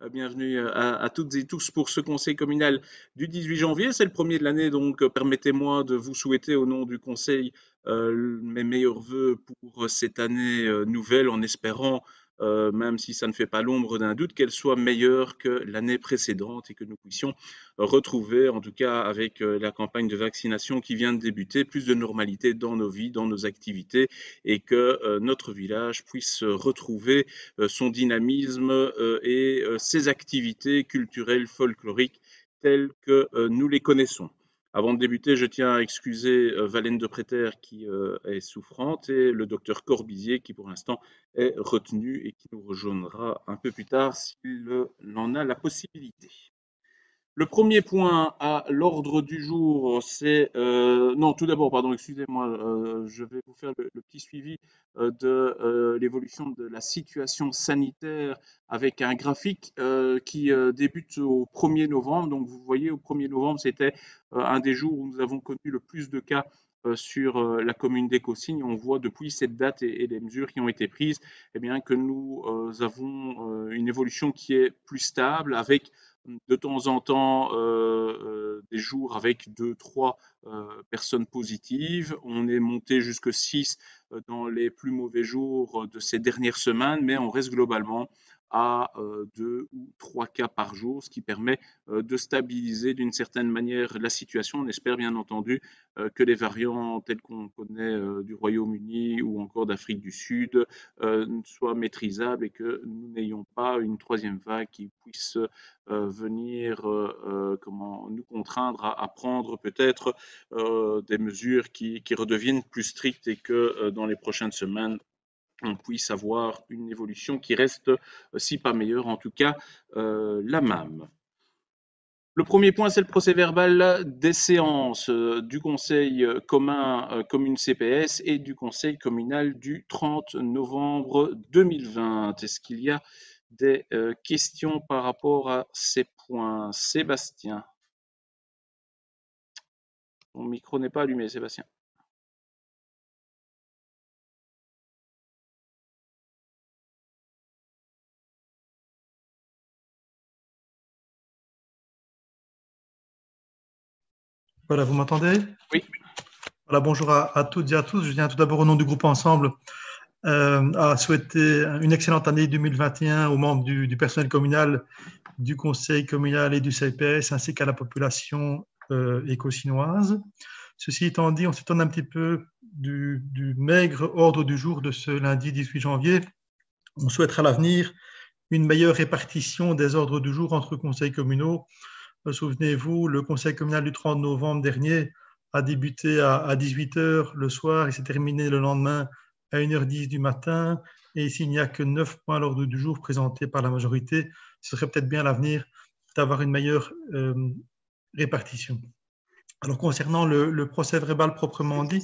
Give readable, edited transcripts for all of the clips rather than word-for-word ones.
Bienvenue à toutes et tous pour ce conseil communal du 18 janvier. C'est le premier de l'année, donc permettez-moi de vous souhaiter au nom du conseil mes meilleurs vœux pour cette année nouvelle, en espérant, même si ça ne fait pas l'ombre d'un doute, qu'elle soit meilleure que l'année précédente et que nous puissions retrouver, en tout cas avec la campagne de vaccination qui vient de débuter, plus de normalité dans nos vies, dans nos activités, et que notre village puisse retrouver son dynamisme et ses activités culturelles folkloriques telles que nous les connaissons. Avant de débuter, je tiens à excuser Valène de Préter qui est souffrante et le docteur Corbizier qui pour l'instant est retenu et qui nous rejoindra un peu plus tard s'il en a la possibilité. Le premier point à l'ordre du jour, c'est non, tout d'abord, pardon, excusez-moi, je vais vous faire le petit suivi de l'évolution de la situation sanitaire avec un graphique qui débute au 1er novembre. Donc, vous voyez, au 1er novembre, c'était un des jours où nous avons connu le plus de cas sur la commune d'Écossigne. On voit depuis cette date et les mesures qui ont été prises, eh bien, que nous avons une évolution qui est plus stable avec de temps en temps des jours avec 2, 3 personnes positives. On est monté jusqu'à 6 dans les plus mauvais jours de ces dernières semaines, mais on reste globalement à 2 ou 3 cas par jour, ce qui permet de stabiliser d'une certaine manière la situation. On espère bien entendu que les variants tels qu'on connaît du Royaume-Uni ou encore d'Afrique du Sud soient maîtrisables et que nous n'ayons pas une troisième vague qui puisse venir comment, nous contraindre à prendre peut-être des mesures qui redeviennent plus strictes et que dans les prochaines semaines, on puisse avoir une évolution qui reste, si pas meilleure, en tout cas la même. Le premier point, c'est le procès-verbal des séances du Conseil commun commune CPS et du Conseil communal du 30 novembre 2020. Est-ce qu'il y a des questions par rapport à ces points? Sébastien. Mon micro n'est pas allumé, Sébastien. Voilà, vous m'entendez? Oui. Voilà, bonjour à toutes et à tous. Je viens tout d'abord au nom du groupe Ensemble à souhaiter une excellente année 2021 aux membres du personnel communal, du conseil communal et du CPS, ainsi qu'à la population éco-chinoise. Ceci étant dit, on s'étonne un petit peu du maigre ordre du jour de ce lundi 18 janvier. On souhaitera à l'avenir une meilleure répartition des ordres du jour entre conseils communaux. Souvenez-vous, le conseil communal du 30 novembre dernier a débuté à 18 h le soir et s'est terminé le lendemain à 1 h 10 du matin. Et s'il n'y a que 9 points à l'ordre du jour présentés par la majorité, ce serait peut-être bien à l'avenir d'avoir une meilleure répartition. Alors, concernant le procès-verbal proprement dit,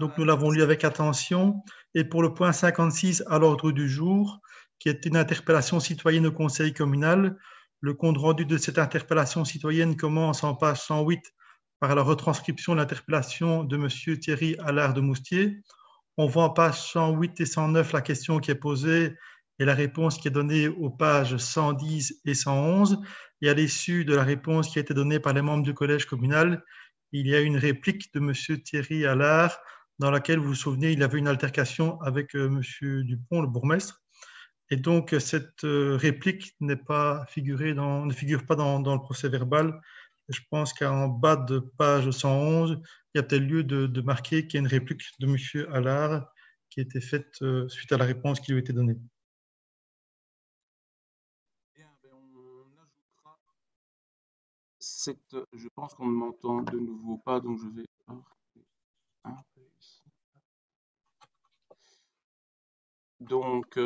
donc nous l'avons lu avec attention. Et pour le point 56 à l'ordre du jour, qui est une interpellation citoyenne au conseil communal, le compte-rendu de cette interpellation citoyenne commence en page 108 par la retranscription de l'interpellation de M. Thierry Allard de Moustier. On voit en page 108 et 109 la question qui est posée et la réponse qui est donnée aux pages 110 et 111. Et à l'issue de la réponse qui a été donnée par les membres du collège communal, il y a une réplique de M. Thierry Allard dans laquelle, vous vous souvenez, il y avait une altercation avec M. Dupont, le bourgmestre. Et donc, cette réplique ne figure pas dans le procès verbal. Je pense qu'en bas de page 111, il y a peut-être lieu de marquer qu'il y a une réplique de M. Allard qui a été faite suite à la réponse qui lui a été donnée. Bien, on ajoutera cette. Je pense qu'on ne m'entend de nouveau pas, donc je vais un peu ici. Donc,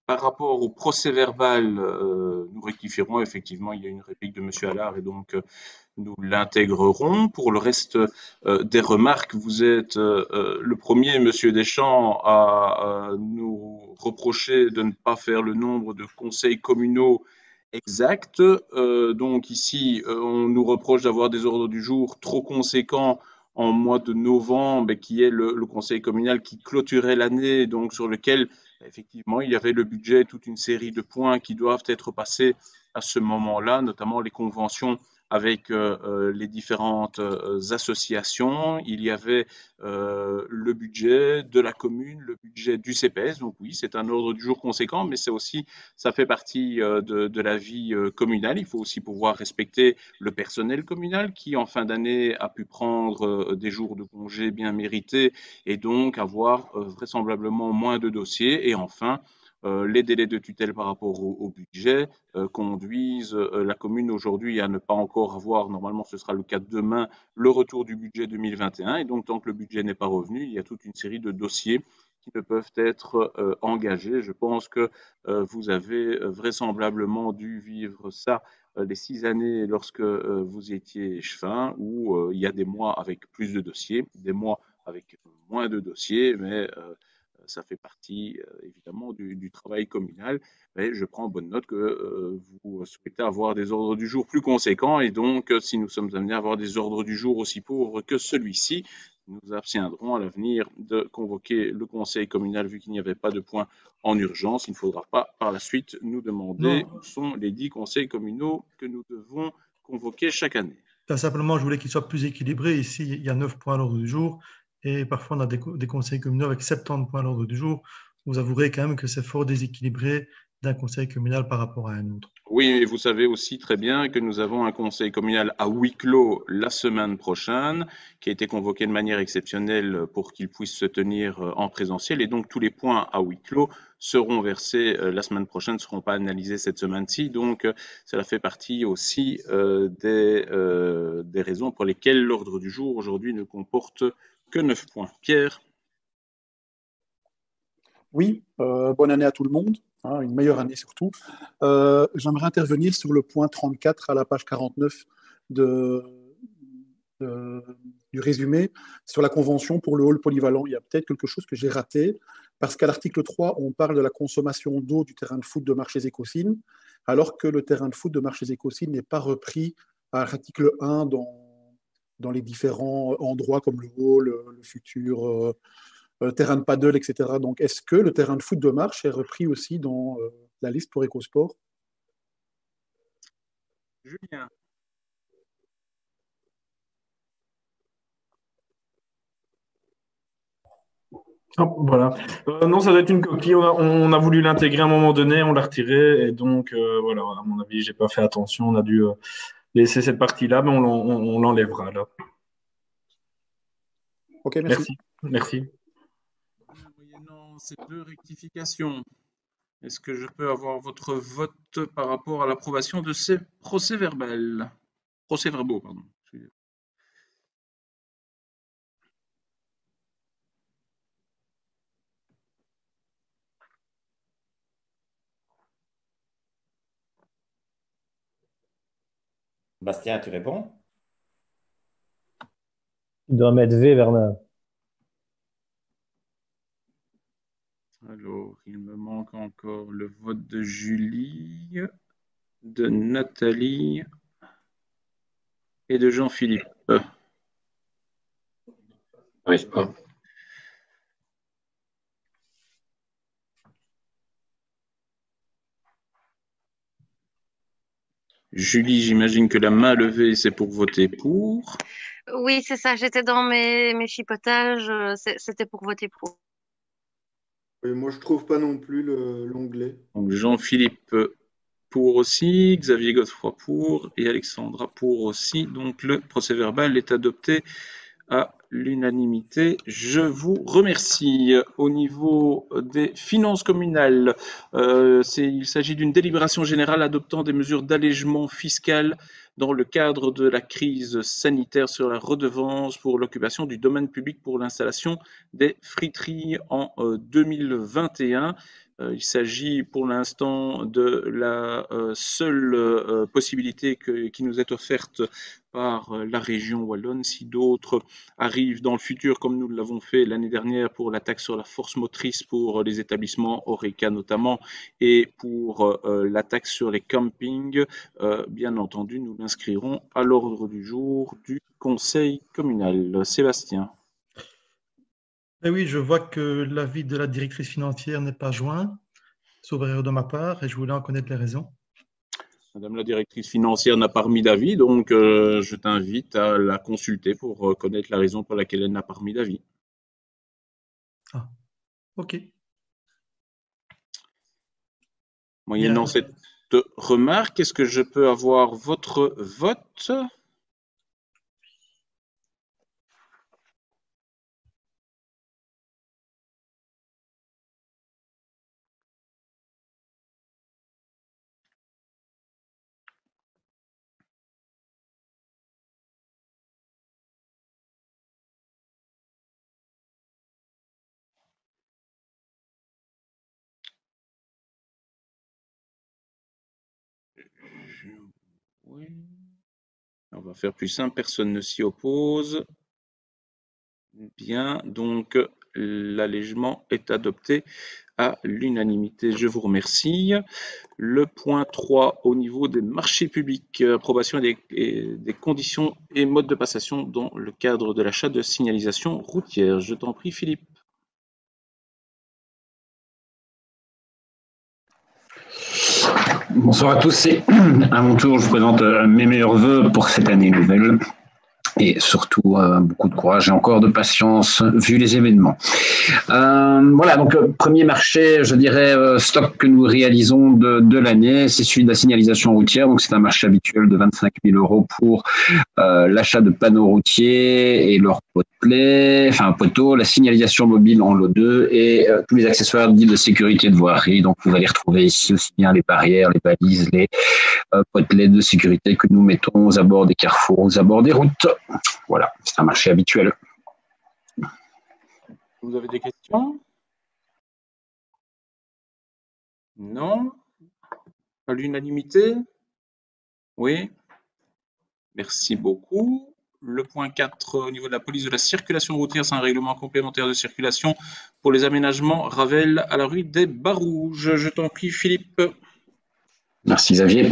par rapport au procès-verbal, nous rectifierons effectivement, il y a une réplique de M. Allard et donc nous l'intégrerons. Pour le reste des remarques, vous êtes le premier, M. Deschamps, à nous reprocher de ne pas faire le nombre de conseils communaux exact. Donc ici, on nous reproche d'avoir des ordres du jour trop conséquents en mois de novembre, qui est le conseil communal qui clôturait l'année, donc sur lequel Effectivement, il y avait le budget, toute une série de points qui doivent être passés à ce moment-là, notamment les conventions avec les différentes associations. Il y avait le budget de la commune, le budget du CPS. Donc oui, c'est un ordre du jour conséquent, mais c'est aussi, ça fait partie de la vie communale. Il faut aussi pouvoir respecter le personnel communal qui, en fin d'année, a pu prendre des jours de congé bien mérités et donc avoir vraisemblablement moins de dossiers. Et enfin, les délais de tutelle par rapport au budget conduisent la commune aujourd'hui à ne pas encore avoir, normalement ce sera le cas demain, le retour du budget 2021. Et donc, tant que le budget n'est pas revenu, il y a toute une série de dossiers qui ne peuvent être engagés. Je pense que vous avez vraisemblablement dû vivre ça les 6 années lorsque vous étiez chefin, où il y a des mois avec plus de dossiers, des mois avec moins de dossiers, mais ça fait partie évidemment du travail communal. Mais je prends en bonne note que vous souhaitez avoir des ordres du jour plus conséquents et donc si nous sommes amenés à avoir des ordres du jour aussi pauvres que celui-ci, nous abstiendrons à l'avenir de convoquer le conseil communal vu qu'il n'y avait pas de point en urgence. Il ne faudra pas par la suite nous demander Non, où sont les 10 conseils communaux que nous devons convoquer chaque année. simplement, je voulais qu'il soit plus équilibré. Ici, il y a 9 points à l'ordre du jour et parfois on a des conseils communaux avec 70 points à l'ordre du jour. Vous avouerez quand même que c'est fort déséquilibré d'un conseil communal par rapport à un autre. Oui, et vous savez aussi très bien que nous avons un conseil communal à huis clos la semaine prochaine, qui a été convoqué de manière exceptionnelle pour qu'il puisse se tenir en présentiel. Et donc, tous les points à huis clos seront versés la semaine prochaine, ne seront pas analysés cette semaine-ci. Donc, cela fait partie aussi des raisons pour lesquelles l'ordre du jour aujourd'hui ne comporte que 9 points. Pierre? Oui, bonne année à tout le monde, hein, une meilleure année surtout. J'aimerais intervenir sur le point 34 à la page 49 de, de- du résumé sur la convention pour le hall polyvalent. Il y a peut-être quelque chose que j'ai raté, parce qu'à l'article 3, on parle de la consommation d'eau du terrain de foot de Marchés-Écosines, alors que le terrain de foot de Marchés-Écosines n'est pas repris à l'article 1 dans les différents endroits comme le hall, le futur terrain de paddle, etc. Donc, est-ce que le terrain de foot de marche est repris aussi dans la liste pour EcoSport? Julien. Ah, voilà. Non, ça doit être une coquille. On a voulu l'intégrer à un moment donné, on l'a retiré. Et donc, voilà, à mon avis, j'ai pas fait attention. On a dû laisser cette partie-là, mais on l'enlèvera là. Ok, merci. Merci. Moyennant ces deux rectifications, est-ce que je peux avoir votre vote par rapport à l'approbation de ces procès-verbaux, pardon. Bastien, tu réponds? Tu dois mettre V, Bernard. Alors, il me manque encore le vote de Julie, de Nathalie et de Jean-Philippe. Oui. Julie, j'imagine que la main levée, c'est pour voter pour. Oui, c'est ça. J'étais dans mes chipotages. C'était pour voter pour. Et moi, je trouve pas non plus l'onglet. Donc Jean-Philippe pour aussi, Xavier Godefroy pour et Alexandra pour aussi. Donc le procès-verbal est adopté à l'unanimité. Je vous remercie. Au niveau des finances communales, il s'agit d'une délibération générale adoptant des mesures d'allègement fiscal dans le cadre de la crise sanitaire sur la redevance pour l'occupation du domaine public pour l'installation des friteries en 2021. Il s'agit pour l'instant de la seule possibilité qui nous est offerte par la région wallonne. Si d'autres arrivent dans le futur, comme nous l'avons fait l'année dernière pour la taxe sur la force motrice pour les établissements Horeca notamment, et pour la taxe sur les campings, bien entendu, nous l'inscrirons à l'ordre du jour du conseil communal. Sébastien. Eh oui, je vois que l'avis de la directrice financière n'est pas joint, sauf erreur de ma part, et je voulais en connaître les raisons. Madame la directrice financière n'a pas remis d'avis, donc je t'invite à la consulter pour connaître la raison pour laquelle elle n'a pas remis d'avis. Ah, ok. Bien. Moyennant cette remarque, est-ce que je peux avoir votre vote? Oui. On va faire plus simple, personne ne s'y oppose. Bien, donc l'allègement est adopté à l'unanimité. Je vous remercie. Le point 3 au niveau des marchés publics, approbation des conditions et modes de passation dans le cadre de l'achat de signalisation routière. Je t'en prie, Philippe. Bonsoir à tous et à mon tour, je vous présente mes meilleurs voeux pour cette année nouvelle et surtout beaucoup de courage et encore de patience vu les événements. Voilà, donc premier marché, je dirais, stock que nous réalisons de l'année, c'est celui de la signalisation routière. Donc c'est un marché habituel de 25 000 € pour l'achat de panneaux routiers et leurs poteaux, la signalisation mobile en lot 2 et tous les accessoires dits de sécurité de voirie. Donc vous allez retrouver ici aussi bien les barrières, les balises, les potelets de sécurité que nous mettons aux abords des carrefours, aux abords des routes. Voilà, c'est un marché habituel. Vous avez des questions? Non? À l'unanimité? Oui? Merci beaucoup. Le point 4 au niveau de la police de la circulation routière, c'est un règlement complémentaire de circulation pour les aménagements Ravel à la rue des Barouges. Je t'en prie, Philippe. Merci Xavier.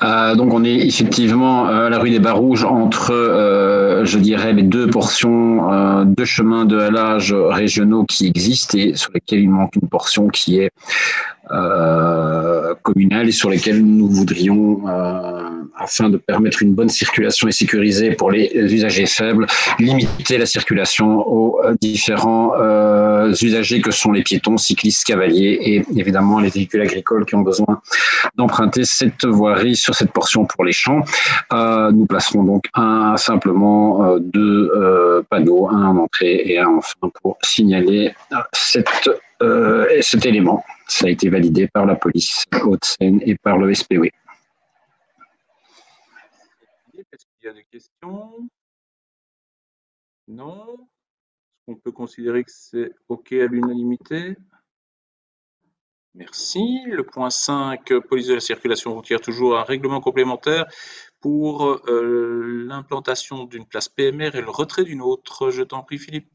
Donc on est effectivement à la rue des Barouges entre, je dirais, les deux portions de chemins de halage régionaux qui existent et sur lesquels il manque une portion qui est communale et sur lesquelles nous voudrions, afin de permettre une bonne circulation et sécurisée pour les usagers faibles, limiter la circulation aux différents usagers que sont les piétons, cyclistes, cavaliers et évidemment les véhicules agricoles qui ont besoin d'emprunter cette voirie sur cette portion pour les champs. Nous placerons donc simplement deux panneaux, un en entrée et un en fin pour signaler cet élément. Ça a été validé par la police Hauts-de-Seine et par le SPW. Est-ce qu'il y a des questions? Non? Est-ce qu'on peut considérer que c'est OK à l'unanimité? Merci. Le point 5, police de la circulation routière, toujours un règlement complémentaire pour l'implantation d'une place PMR et le retrait d'une autre. Je t'en prie, Philippe.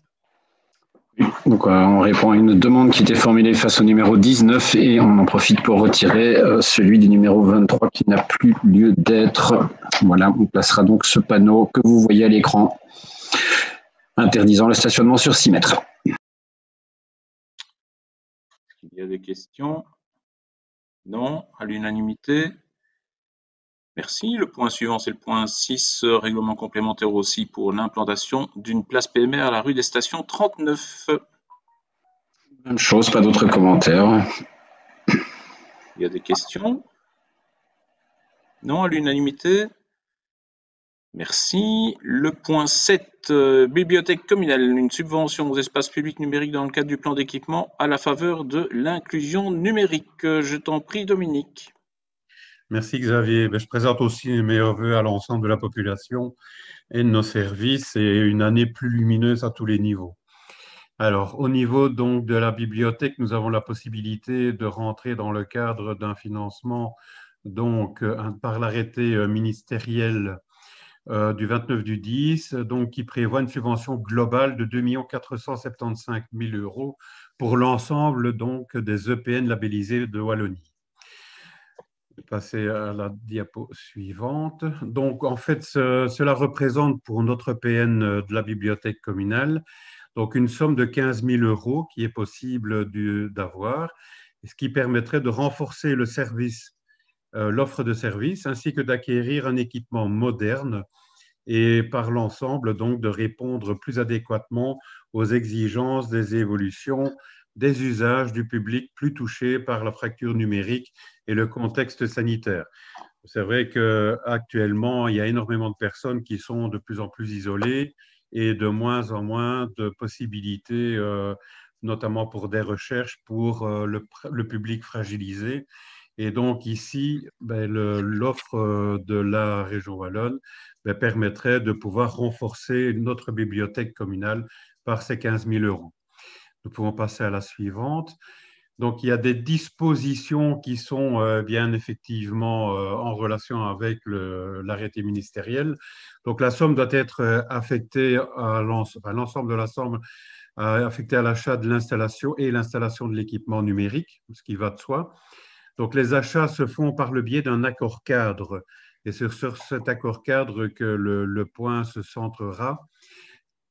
Donc, on répond à une demande qui était formulée face au numéro 19 et on en profite pour retirer celui du numéro 23 qui n'a plus lieu d'être. Voilà, on placera donc ce panneau que vous voyez à l'écran interdisant le stationnement sur 6 mètres. Est-ce qu'il y a des questions? Non, à l'unanimité. Merci. Le point suivant, c'est le point 6, règlement complémentaire aussi pour l'implantation d'une place PMR à la rue des Stations 39. Même chose, pas d'autres commentaires. Il y a des questions? Non, à l'unanimité? Merci. Le point 7, bibliothèque communale, une subvention aux espaces publics numériques dans le cadre du plan d'équipement à la faveur de l'inclusion numérique. Je t'en prie, Dominique. Merci Xavier. Je présente aussi mes meilleurs voeux à l'ensemble de la population et de nos services et une année plus lumineuse à tous les niveaux. Alors, au niveau donc de la bibliothèque, nous avons la possibilité de rentrer dans le cadre d'un financement donc par l'arrêté ministériel du 29 du 10, donc qui prévoit une subvention globale de 2 475 000 € pour l'ensemble donc des EPN labellisés de Wallonie. Je vais passer à la diapo suivante. Donc, en fait, cela représente pour notre PN de la bibliothèque communale Donc, une somme de 15 000 € qui est possible d'avoir, ce qui permettrait de renforcer le service, l'offre de service, ainsi que d'acquérir un équipement moderne et par l'ensemble, donc, de répondre plus adéquatement aux exigences des évolutions des usages du public plus touché par la fracture numérique et le contexte sanitaire. C'est vrai qu'actuellement, il y a énormément de personnes qui sont de plus en plus isolées et de moins en moins de possibilités, notamment pour des recherches pour le public fragilisé. Et donc ici, l'offre de la région wallonne permettrait de pouvoir renforcer notre bibliothèque communale par ces 15 000 €. Nous pouvons passer à la suivante. Donc, il y a des dispositions qui sont bien effectivement en relation avec l'arrêté ministériel. Donc, la somme doit être affectée à l'ensemble de la somme affectée à l'achat de l'installation et l'installation de l'équipement numérique, ce qui va de soi. Donc, les achats se font par le biais d'un accord cadre. Et c'est sur cet accord cadre que le point se centrera.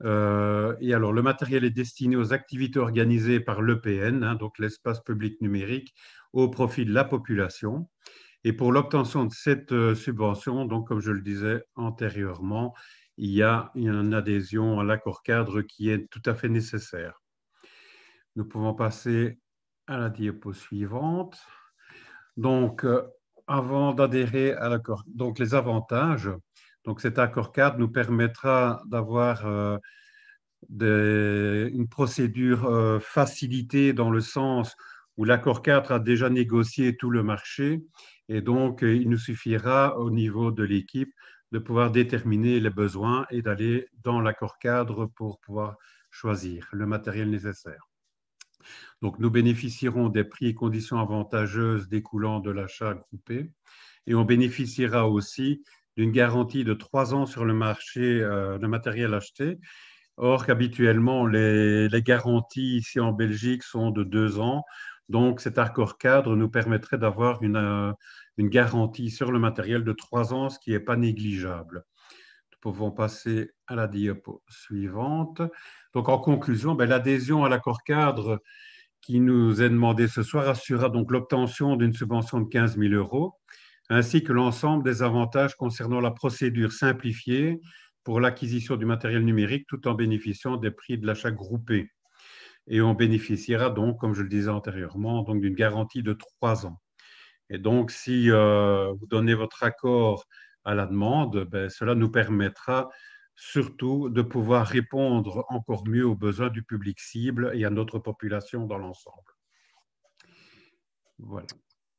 Et alors, le matériel est destiné aux activités organisées par l'EPN, donc l'espace public numérique, au profit de la population. Et pour l'obtention de cette subvention, donc comme je le disais antérieurement, il y a une adhésion à l'accord cadre qui est tout à fait nécessaire. Nous pouvons passer à la diapo suivante. Donc, avant d'adhérer à l'accord, donc les avantages. Donc, cet accord cadre nous permettra d'avoir une procédure facilitée dans le sens où l'accord cadre a déjà négocié tout le marché et donc il nous suffira au niveau de l'équipe de pouvoir déterminer les besoins et d'aller dans l'accord cadre pour pouvoir choisir le matériel nécessaire. Donc, nous bénéficierons des prix et conditions avantageuses découlant de l'achat groupé et on bénéficiera aussi d'une garantie de 3 ans sur le marché de matériel acheté. Or qu'habituellement, les garanties ici en Belgique sont de 2 ans. Donc, cet accord cadre nous permettrait d'avoir une garantie sur le matériel de 3 ans, ce qui n'est pas négligeable. Nous pouvons passer à la diapo suivante. Donc, en conclusion, l'adhésion à l'accord cadre qui nous est demandé ce soir assurera donc l'obtention d'une subvention de 15 000 €, ainsi que l'ensemble des avantages concernant la procédure simplifiée pour l'acquisition du matériel numérique, tout en bénéficiant des prix de l'achat groupé. Et on bénéficiera donc, comme je le disais antérieurement, donc d'une garantie de 3 ans. Et donc, si vous donnez votre accord à la demande, cela nous permettra surtout de pouvoir répondre encore mieux aux besoins du public cible et à notre population dans l'ensemble. Voilà.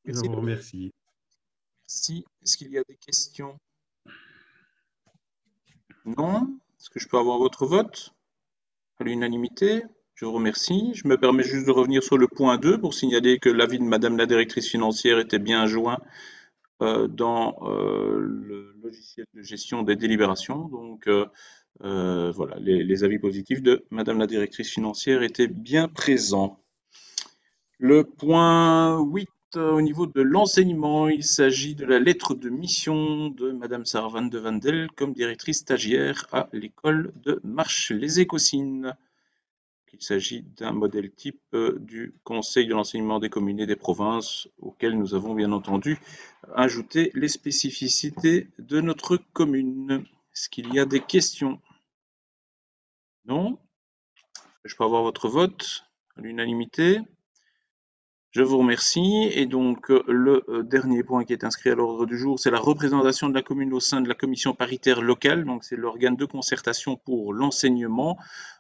Je vous remercie. Merci. Est-ce qu'il y a des questions? Non? Est-ce que je peux avoir votre vote à l'unanimité? Je vous remercie. Je me permets juste de revenir sur le point 2 pour signaler que l'avis de Madame la directrice financière était bien joint dans le logiciel de gestion des délibérations. Donc, voilà, les avis positifs de Madame la directrice financière étaient bien présents. Le point 8, au niveau de l'enseignement, il s'agit de la lettre de mission de Madame Sarah Van de Vandel comme directrice stagiaire à l'école de Marche-les-Écosines. Il s'agit d'un modèle type du Conseil de l'enseignement des communes et des provinces, auquel nous avons bien entendu ajouté les spécificités de notre commune. Est-ce qu'il y a des questions? Non? Je peux avoir votre vote à l'unanimité? Je vous remercie. Et donc, le dernier point qui est inscrit à l'ordre du jour, c'est la représentation de la commune au sein de la commission paritaire locale. Donc, c'est l'organe de concertation pour l'enseignement,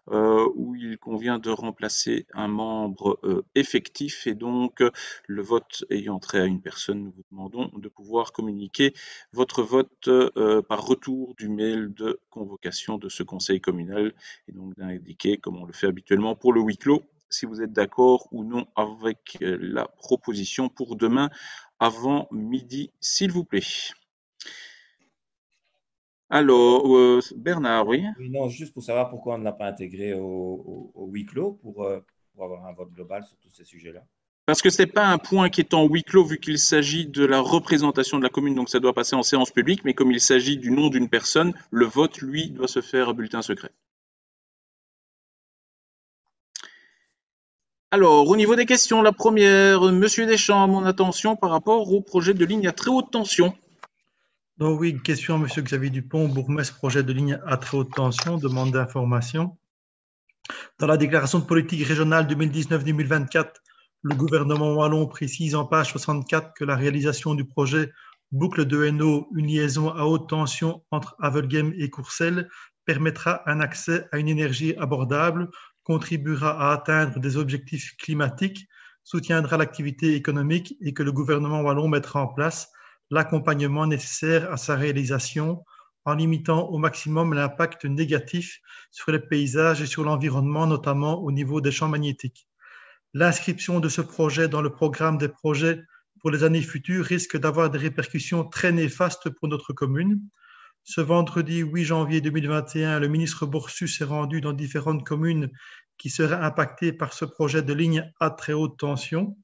où il convient de remplacer un membre effectif. Et donc, le vote ayant trait à une personne, nous vous demandons de pouvoir communiquer votre vote par retour du mail de convocation de ce conseil communal. Et donc, d'indiquer, comme on le fait habituellement pour le huis clos, si vous êtes d'accord ou non avec la proposition pour demain avant midi, s'il vous plaît. Alors, Bernard, oui. Oui, non, juste pour savoir pourquoi on ne l'a pas intégré au huis clos pour avoir un vote global sur tous ces sujets-là. Parce que ce n'est pas un point qui est en huis clos vu qu'il s'agit de la représentation de la commune, donc ça doit passer en séance publique, mais comme il s'agit du nom d'une personne, le vote, lui, doit se faire à bulletin secret. Alors, au niveau des questions, la première, Monsieur Deschamps, à mon attention par rapport au projet de ligne à très haute tension. Donc oui, question à Monsieur Xavier Dupont, bourgmestre, projet de ligne à très haute tension, demande d'information. Dans la déclaration de politique régionale 2019-2024, le gouvernement wallon précise en page 64 que la réalisation du projet boucle de Hainaut, une liaison à haute tension entre Avelgem et Courcelles, permettra un accès à une énergie abordable, contribuera à atteindre des objectifs climatiques, soutiendra l'activité économique et que le gouvernement wallon mettra en place l'accompagnement nécessaire à sa réalisation en limitant au maximum l'impact négatif sur les paysages et sur l'environnement, notamment au niveau des champs magnétiques. L'inscription de ce projet dans le programme des projets pour les années futures risque d'avoir des répercussions très néfastes pour notre commune. Ce vendredi 8 janvier 2021, le ministre Boursu s'est rendu dans différentes communes qui seraient impactées par ce projet de ligne à très haute tension.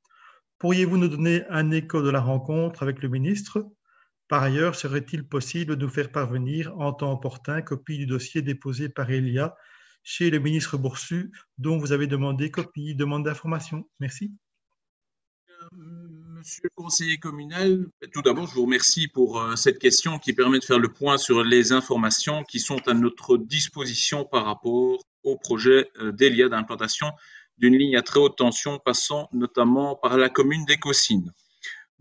Pourriez-vous nous donner un écho de la rencontre avec le ministre ? Par ailleurs, serait-il possible de nous faire parvenir en temps opportun copie du dossier déposé par Elia chez le ministre Boursu, dont vous avez demandé copie, demande d'information? Merci. Monsieur le conseiller communal, tout d'abord, je vous remercie pour cette question qui permet de faire le point sur les informations qui sont à notre disposition par rapport au projet d'Elia d'implantation d'une ligne à très haute tension passant notamment par la commune d'Écosines.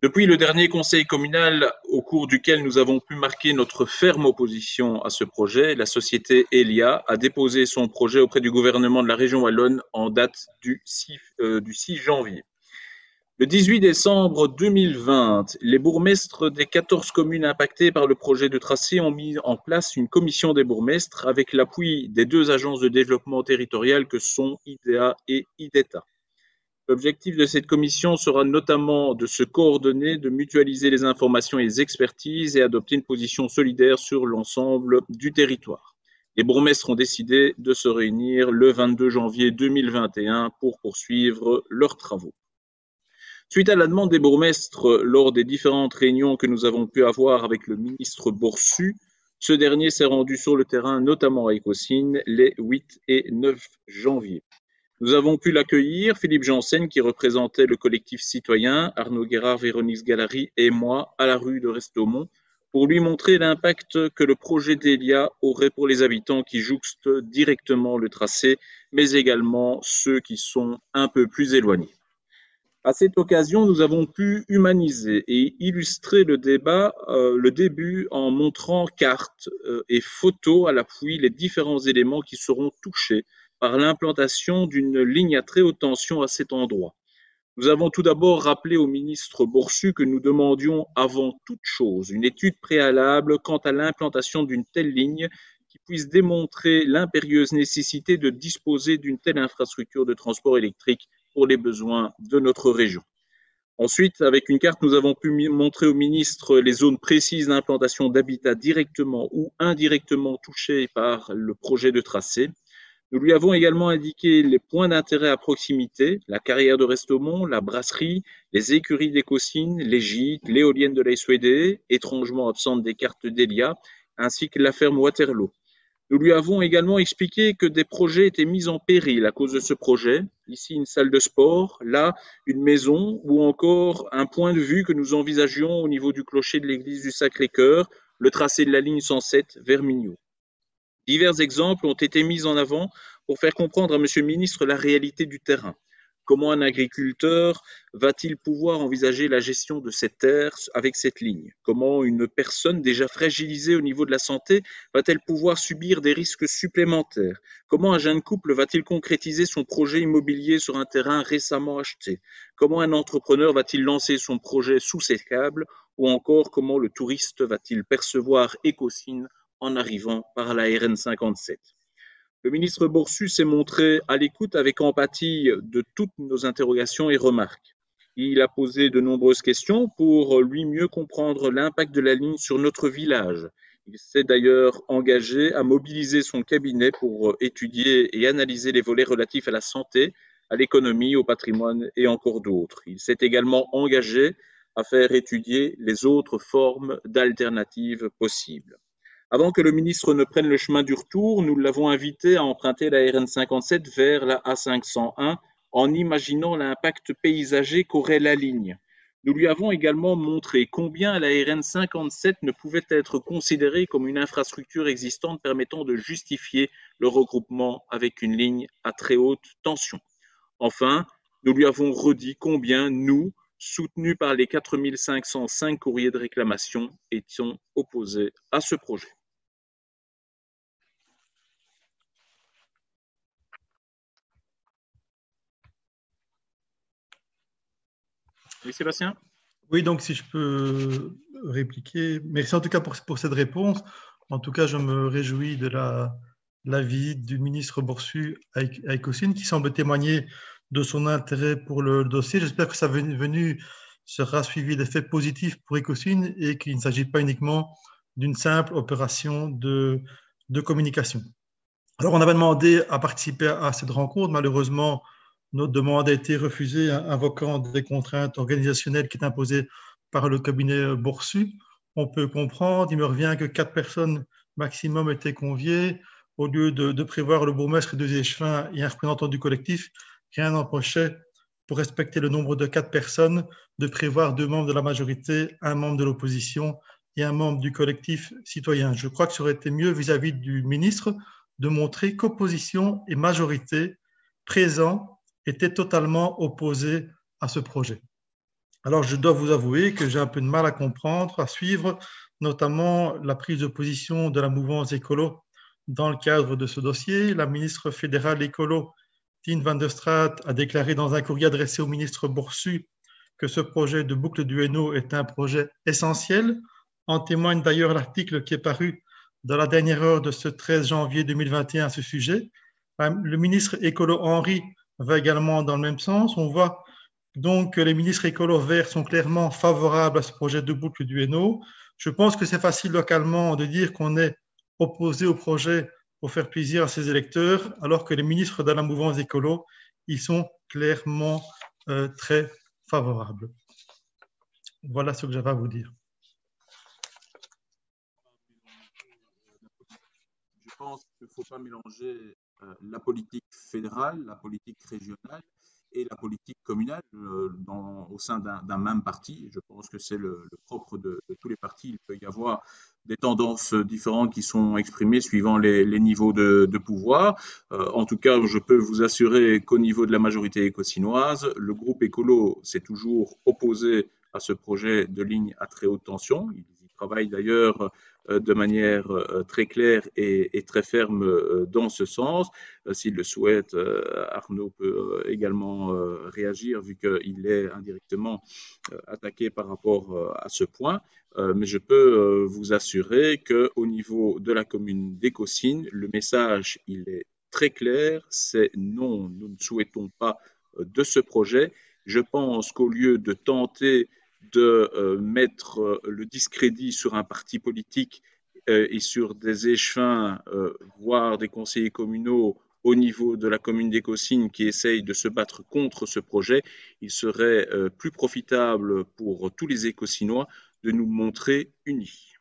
Depuis le dernier conseil communal au cours duquel nous avons pu marquer notre ferme opposition à ce projet, la société Elia a déposé son projet auprès du gouvernement de la région wallonne en date du 6 janvier. Le 18 décembre 2020, les bourgmestres des 14 communes impactées par le projet de tracé ont mis en place une commission des bourgmestres avec l'appui des deux agences de développement territorial que sont IDEA et IDETA. L'objectif de cette commission sera notamment de se coordonner, de mutualiser les informations et les expertises et adopter une position solidaire sur l'ensemble du territoire. Les bourgmestres ont décidé de se réunir le 22 janvier 2021 pour poursuivre leurs travaux. Suite à la demande des bourgmestres lors des différentes réunions que nous avons pu avoir avec le ministre Boursu, ce dernier s'est rendu sur le terrain, notamment à Écosines, les 8 et 9 janvier. Nous avons pu l'accueillir, Philippe Janssen, qui représentait le collectif citoyen, Arnaud Guérard, Véronique Galary et moi, à la rue de Restaumont, pour lui montrer l'impact que le projet d'Elia aurait pour les habitants qui jouxtent directement le tracé, mais également ceux qui sont un peu plus éloignés. À cette occasion, nous avons pu humaniser et illustrer le débat, le début en montrant cartes et photos à l'appui les différents éléments qui seront touchés par l'implantation d'une ligne à très haute tension à cet endroit. Nous avons tout d'abord rappelé au ministre Boursu que nous demandions avant toute chose une étude préalable quant à l'implantation d'une telle ligne qui puisse démontrer l'impérieuse nécessité de disposer d'une telle infrastructure de transport électrique pour les besoins de notre région. Ensuite, avec une carte, nous avons pu montrer au ministre les zones précises d'implantation d'habitats directement ou indirectement touchées par le projet de tracé. Nous lui avons également indiqué les points d'intérêt à proximité, la carrière de Restaumont, la brasserie, les écuries d'Écosines, les gîtes, l'éolienne de l'Aïsouédé, étrangement absente des cartes d'Elia, ainsi que la ferme Waterloo. Nous lui avons également expliqué que des projets étaient mis en péril à cause de ce projet. Ici, une salle de sport, là, une maison ou encore un point de vue que nous envisagions au niveau du clocher de l'église du Sacré-Cœur, le tracé de la ligne 107 vers Mignou. Divers exemples ont été mis en avant pour faire comprendre à Monsieur le ministre la réalité du terrain. Comment un agriculteur va-t-il pouvoir envisager la gestion de cette terre avec cette ligne? Comment une personne déjà fragilisée au niveau de la santé va-t-elle pouvoir subir des risques supplémentaires? Comment un jeune couple va-t-il concrétiser son projet immobilier sur un terrain récemment acheté? Comment un entrepreneur va-t-il lancer son projet sous ses câbles? Ou encore, comment le touriste va-t-il percevoir Écosines en arrivant par la RN 57? Le ministre Boursu s'est montré à l'écoute avec empathie de toutes nos interrogations et remarques. Il a posé de nombreuses questions pour lui mieux comprendre l'impact de la ligne sur notre village. Il s'est d'ailleurs engagé à mobiliser son cabinet pour étudier et analyser les volets relatifs à la santé, à l'économie, au patrimoine et encore d'autres. Il s'est également engagé à faire étudier les autres formes d'alternatives possibles. Avant que le ministre ne prenne le chemin du retour, nous l'avons invité à emprunter la RN 57 vers la A501 en imaginant l'impact paysager qu'aurait la ligne. Nous lui avons également montré combien la RN 57 ne pouvait être considérée comme une infrastructure existante permettant de justifier le regroupement avec une ligne à très haute tension. Enfin, nous lui avons redit combien nous, soutenus par les 4505 courriers de réclamation, étions opposés à ce projet. Oui, Sébastien? Oui, donc si je peux répliquer, merci en tout cas pour cette réponse. En tout cas, je me réjouis de la visite du ministre Borsu à Ecosyn qui semble témoigner de son intérêt pour le dossier. J'espère que sa venue sera suivie d'effets positifs pour Ecosyn et qu'il ne s'agit pas uniquement d'une simple opération de communication. Alors, on avait demandé à participer à cette rencontre. Malheureusement, notre demande a été refusée, invoquant des contraintes organisationnelles qui étaient imposées par le cabinet Borsu. On peut comprendre, il me revient que 4 personnes maximum étaient conviées. Au lieu de prévoir le bourgmestre et 2 échevins et un représentant du collectif, rien n'empêchait, pour respecter le nombre de 4 personnes, de prévoir 2 membres de la majorité, un membre de l'opposition et un membre du collectif citoyen. Je crois que ça aurait été mieux vis-à-vis du ministre de montrer qu'opposition et majorité présents étaient totalement opposés à ce projet. Alors, je dois vous avouer que j'ai un peu de mal à comprendre, à suivre, notamment la prise de position de la mouvance écolo dans le cadre de ce dossier. La ministre fédérale écolo, Tine van der Straat, a déclaré dans un courrier adressé au ministre Borsu que ce projet de boucle du Hainaut est un projet essentiel. En témoigne d'ailleurs l'article qui est paru dans la dernière heure de ce 13 janvier 2021 à ce sujet. Le ministre écolo Henry va également dans le même sens. On voit donc que les ministres écolo verts sont clairement favorables à ce projet de boucle du Hainaut. Je pense que c'est facile localement de dire qu'on est opposé au projet pour faire plaisir à ses électeurs, alors que les ministres de la mouvance écolo, ils sont clairement très favorables. Voilà ce que j'avais à vous dire. Je pense qu'il ne faut pas mélanger la politique fédérale, la politique régionale et la politique communale au sein d'un même parti. Je pense que c'est le propre de tous les partis. Il peut y avoir des tendances différentes qui sont exprimées suivant les niveaux de pouvoir. En tout cas, je peux vous assurer qu'au niveau de la majorité écosinoise, le groupe écolo s'est toujours opposé à ce projet de ligne à très haute tension. Ils y travaillent d'ailleurs de manière très claire et très ferme dans ce sens. S'il le souhaite, Arnaud peut également réagir vu qu'il est indirectement attaqué par rapport à ce point. Mais je peux vous assurer qu'au niveau de la commune d'Ecosyn, le message il est très clair, c'est non, nous ne souhaitons pas de ce projet. Je pense qu'au lieu de tenter de mettre le discrédit sur un parti politique et sur des échevins, voire des conseillers communaux au niveau de la commune d'Ecosyn qui essayent de se battre contre ce projet, il serait plus profitable pour tous les Écosynois de nous montrer unis.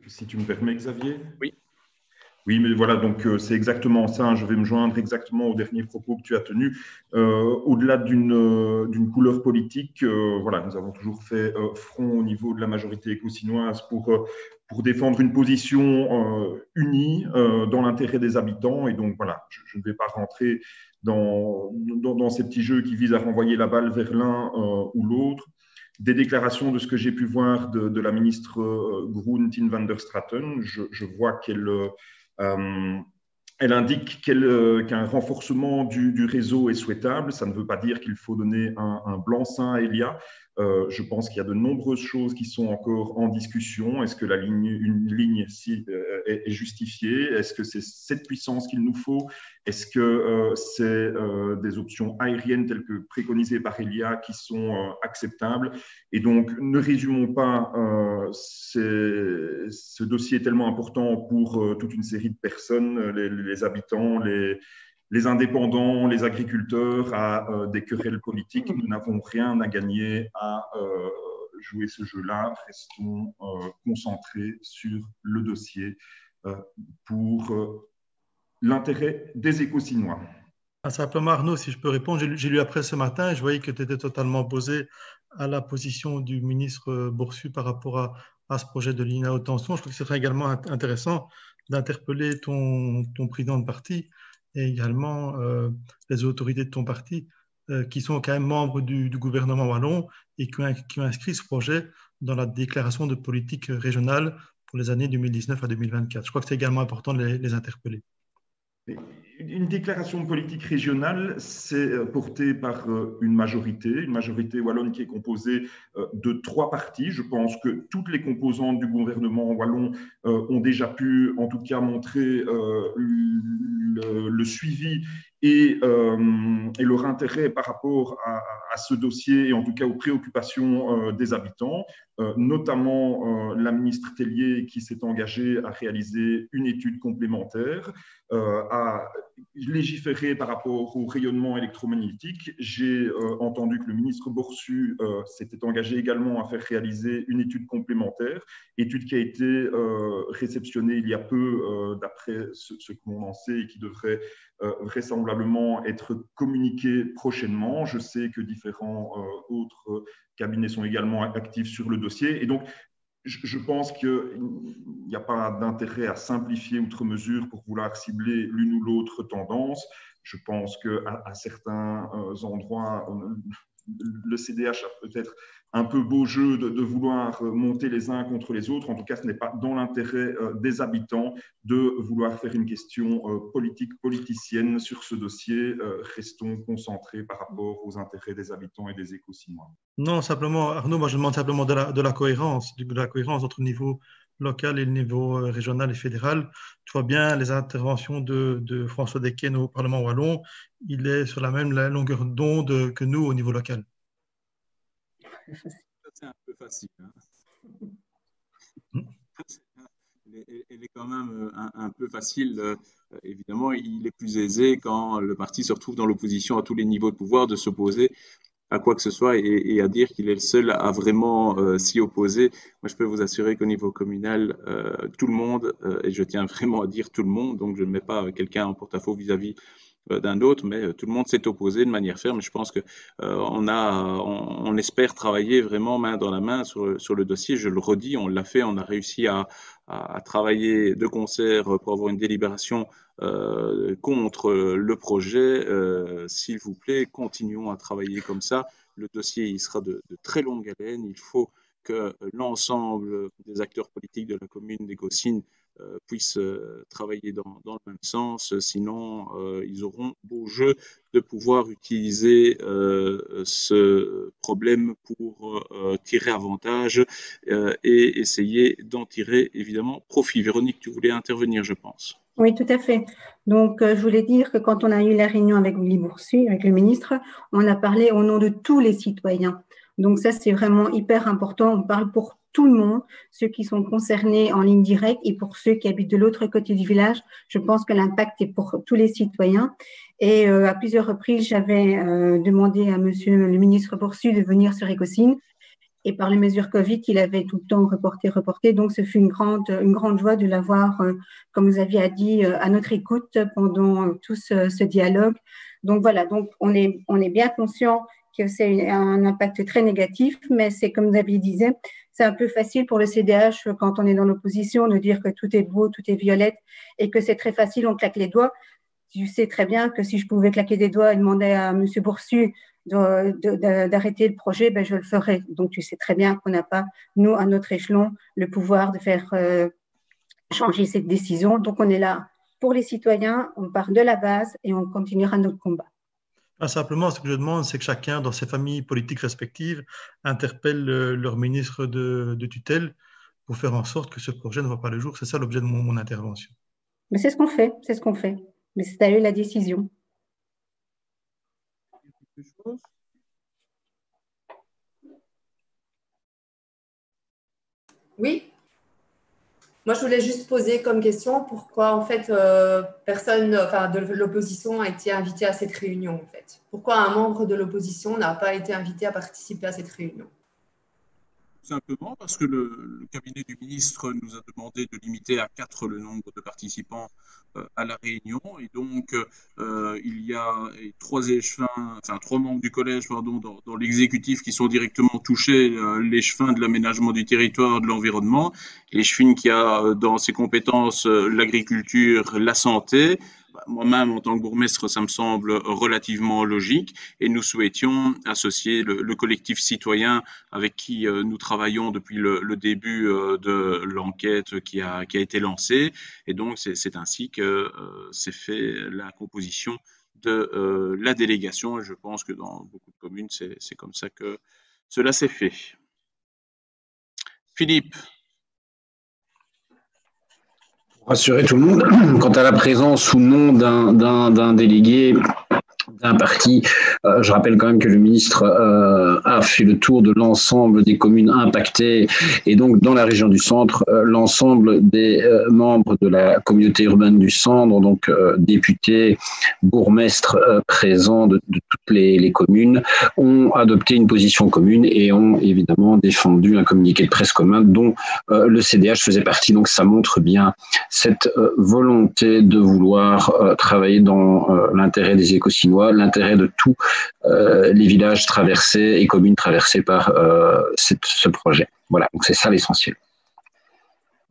Si tu me permets, Xavier. Oui. Oui, mais voilà, donc c'est exactement ça. Je vais me joindre exactement au dernier propos que tu as tenu. Au-delà d'une couleur politique, voilà, nous avons toujours fait front au niveau de la majorité écosinoise pour défendre une position unie dans l'intérêt des habitants. Et donc, voilà, je ne vais pas rentrer dans ces petits jeux qui visent à renvoyer la balle vers l'un ou l'autre. Des déclarations de ce que j'ai pu voir de la ministre Groen, Tine van der Straten, je vois elle indique qu'un renforcement du réseau est souhaitable. Ça ne veut pas dire qu'il faut donner un blanc-seing à Elia. Je pense qu'il y a de nombreuses choses qui sont encore en discussion. Est-ce que une ligne est justifiée? Est-ce que c'est cette puissance qu'il nous faut? Est-ce que c'est des options aériennes telles que préconisées par Elia qui sont acceptables? Et donc, ne résumons pas ce dossier tellement important pour toute une série de personnes, les habitants, les indépendants, les agriculteurs, à des querelles politiques. Nous n'avons rien à gagner à jouer ce jeu-là. Restons concentrés sur le dossier pour l'intérêt des Écosinois. Simplement, Arnaud, si je peux répondre, j'ai lu après ce matin et je voyais que tu étais totalement opposé à la position du ministre Boursu par rapport à ce projet de ligne à haute tension. Je trouve que ce serait également intéressant d'interpeller ton président de parti et également les autorités de ton parti qui sont quand même membres du gouvernement wallon et qui ont inscrit ce projet dans la déclaration de politique régionale pour les années 2019 à 2024. Je crois que c'est également important de les interpeller. Une déclaration politique régionale, c'est porté par une majorité wallonne qui est composée de 3 partis. Je pense que toutes les composantes du gouvernement wallon ont déjà pu, en tout cas, montrer le suivi et leur intérêt par rapport à ce dossier et en tout cas aux préoccupations des habitants, notamment la ministre Tellier qui s'est engagée à réaliser une étude complémentaire, à légiférer par rapport au rayonnement électromagnétique. J'ai entendu que le ministre Boursu s'était engagé également à faire réaliser une étude complémentaire, étude qui a été réceptionnée il y a peu d'après ce que l'on en sait et qui devrait vraisemblablement être communiquée prochainement. Je sais que différents autres cabinets sont également actifs sur le dossier et donc je pense qu'il n'y a pas d'intérêt à simplifier outre mesure pour vouloir cibler l'une ou l'autre tendance. Je pense qu'à certains endroits, le CDH a peut-être un peu beau jeu de vouloir monter les uns contre les autres. En tout cas, ce n'est pas dans l'intérêt des habitants de vouloir faire une question politicienne sur ce dossier. Restons concentrés par rapport aux intérêts des habitants et des Écosinois. Non, simplement, Arnaud, moi je demande simplement de la cohérence entre le niveau local et le niveau régional et fédéral. Tu vois bien les interventions de François Desquesnes au Parlement wallon, il est sur la même longueur d'onde que nous au niveau local. C'est un peu facile. Hein. Elle est quand même un peu facile. Évidemment, il est plus aisé quand le parti se retrouve dans l'opposition à tous les niveaux de pouvoir de s'opposer à quoi que ce soit et à dire qu'il est le seul à vraiment s'y opposer. Moi, je peux vous assurer qu'au niveau communal, tout le monde, et je tiens vraiment à dire tout le monde, donc je ne mets pas quelqu'un en porte-à-faux vis-à-vis d'un autre, mais tout le monde s'est opposé de manière ferme. Je pense que on espère travailler vraiment main dans la main sur le dossier. Je le redis, on l'a fait, on a réussi à travailler de concert pour avoir une délibération contre le projet. S'il vous plaît, continuons à travailler comme ça. Le dossier, il sera de très longue haleine. Il faut que l'ensemble des acteurs politiques de la commune des Gaussines puissent travailler dans le même sens, sinon ils auront beau jeu de pouvoir utiliser ce problème pour tirer avantage et essayer d'en tirer évidemment profit. Véronique, tu voulais intervenir, je pense. Oui, tout à fait. Donc, je voulais dire que quand on a eu la réunion avec Willy Boursu, avec le ministre, on a parlé au nom de tous les citoyens. Donc ça, c'est vraiment hyper important. On parle pour tout le monde, ceux qui sont concernés en ligne directe et pour ceux qui habitent de l'autre côté du village. Je pense que l'impact est pour tous les citoyens. Et à plusieurs reprises, j'avais demandé à monsieur le ministre Boursu de venir sur Écosines. Et par les mesures Covid, il avait tout le temps reporté. Donc, ce fut une grande joie de l'avoir, comme vous aviez dit, à notre écoute pendant tout ce dialogue. Donc, voilà. Donc, on est bien conscient que c'est un impact très négatif, mais c'est comme David disait, c'est un peu facile pour le CDH quand on est dans l'opposition de dire que tout est beau, tout est violette et que c'est très facile, on claque les doigts. Tu sais très bien que si je pouvais claquer des doigts et demander à M. Boursu d'arrêter le projet, ben je le ferais. Donc tu sais très bien qu'on n'a pas, nous, à notre échelon, le pouvoir de faire changer cette décision. Donc on est là pour les citoyens, on part de la base et on continuera notre combat. Simplement, ce que je demande, c'est que chacun, dans ses familles politiques respectives, interpelle leur ministre de tutelle pour faire en sorte que ce projet ne voit pas le jour. C'est ça l'objet de mon intervention. Mais c'est ce qu'on fait, Mais c'est à eux la décision. Oui. Moi, je voulais juste poser comme question pourquoi, en fait, personne de l'opposition a été invité à cette réunion, en fait. Pourquoi un membre de l'opposition n'a pas été invité à participer à cette réunion? simplement parce que le cabinet du ministre nous a demandé de limiter à 4 le nombre de participants à la réunion. Et donc, il y a trois membres du collège, pardon, dans l'exécutif qui sont directement touchés, l'échevin de l'aménagement du territoire, de l'environnement, l'échevin qui a dans ses compétences l'agriculture, la santé. Moi-même, en tant que bourgmestre, ça me semble relativement logique et nous souhaitions associer le collectif citoyen avec qui nous travaillons depuis le début de l'enquête qui a été lancée. Et donc, c'est ainsi que s'est fait la composition de la délégation. Et je pense que dans beaucoup de communes, c'est comme ça que cela s'est fait. Philippe. Rassurer tout le monde quant à la présence ou non d'un délégué d'un parti. Je rappelle quand même que le ministre a fait le tour de l'ensemble des communes impactées et donc dans la région du centre, l'ensemble des membres de la communauté urbaine du centre, donc députés, bourgmestres présents de toutes les communes, ont adopté une position commune et ont évidemment défendu un communiqué de presse commun dont le CDH faisait partie. Donc ça montre bien cette volonté de vouloir travailler dans l'intérêt des Écossinois, l'intérêt de tous les villages traversés et communes traversées par ce projet. Voilà, donc c'est ça l'essentiel.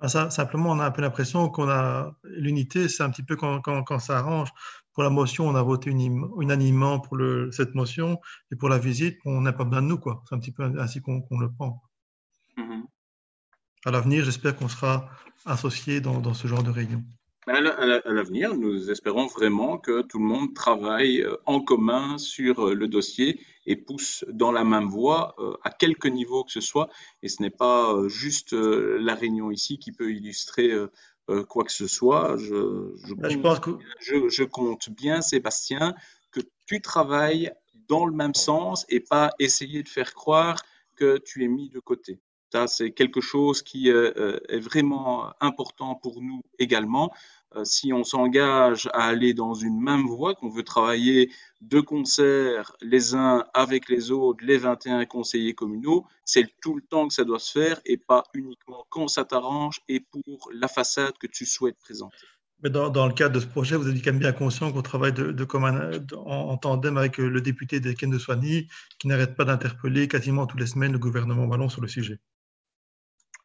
Simplement, on a un peu l'impression qu'on a l'unité, c'est un petit peu quand ça arrange. Pour la motion, on a voté unanimement pour cette motion, et pour la visite, on n'a pas besoin de nous, quoi. C'est un petit peu ainsi qu'on le prend. À l'avenir, j'espère qu'on sera associés dans ce genre de réunion. À l'avenir, nous espérons vraiment que tout le monde travaille en commun sur le dossier et pousse dans la même voie à quelque niveau que ce soit. Et ce n'est pas juste la réunion ici qui peut illustrer quoi que ce soit. Je compte bien, Sébastien, que tu travailles dans le même sens et pas essayer de faire croire que tu es mis de côté. Ça, c'est quelque chose qui est vraiment important pour nous également. Si on s'engage à aller dans une même voie, qu'on veut travailler de concert les uns avec les autres, les 21 conseillers communaux, c'est tout le temps que ça doit se faire et pas uniquement quand ça t'arrange et pour la façade que tu souhaites présenter. Mais dans le cadre de ce projet, vous êtes quand même bien conscient qu'on travaille en tandem avec le député des Ken de Soigny, qui n'arrête pas d'interpeller quasiment toutes les semaines le gouvernement wallon sur le sujet.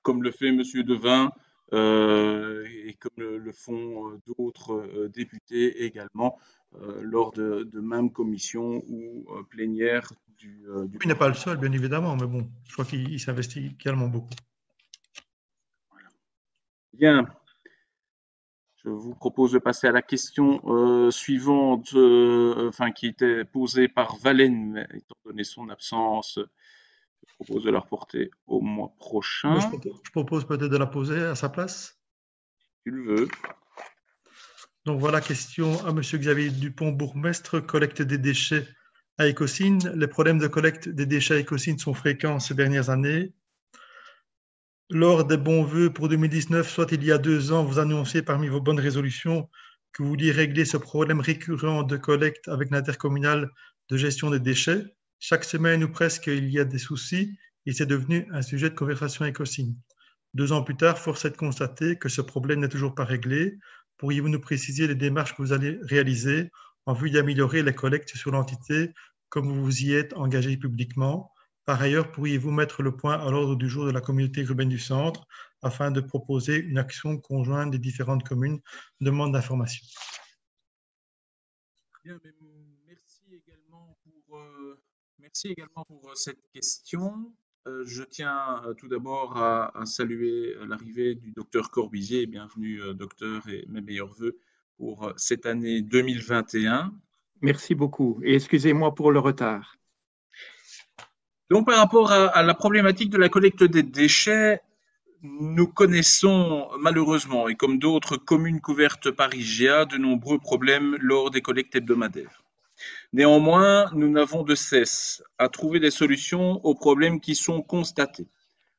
Comme le fait M. Devin et comme le font d'autres députés également lors de mêmes commissions ou plénières du Il n'est pas le seul, bien évidemment, mais bon, je crois qu'il s'investit également beaucoup. Voilà. Bien. Je vous propose de passer à la question suivante, qui était posée par Valène, mais étant donné son absence, je propose de la reporter au mois prochain. Je propose peut-être de la poser à sa place. Tu le veux. Donc voilà, question à M. Xavier Dupont, bourgmestre, collecte des déchets à Écossines. Les problèmes de collecte des déchets à Écossines sont fréquents ces dernières années. Lors des bons vœux pour 2019, soit il y a 2 ans, vous annonciez parmi vos bonnes résolutions que vous vouliez régler ce problème récurrent de collecte avec l'intercommunal de gestion des déchets. Chaque semaine ou presque, il y a des soucis et c'est devenu un sujet de conversation à Écossines. 2 ans plus tard, force est de constater que ce problème n'est toujours pas réglé. Pourriez-vous nous préciser les démarches que vous allez réaliser en vue d'améliorer les collectes sur l'entité comme vous vous y êtes engagé publiquement? Par ailleurs, pourriez-vous mettre le point à l'ordre du jour de la communauté urbaine du centre afin de proposer une action conjointe des différentes communes? Demande d'information. Bien, merci également pour cette question. Je tiens tout d'abord à saluer l'arrivée du docteur Corbizier. Bienvenue, docteur, et mes meilleurs voeux pour cette année 2021. Merci beaucoup et excusez-moi pour le retard. Donc, par rapport à la problématique de la collecte des déchets, nous connaissons malheureusement, et comme d'autres communes couvertes par IGA, de nombreux problèmes lors des collectes hebdomadaires. Néanmoins, nous n'avons de cesse à trouver des solutions aux problèmes qui sont constatés.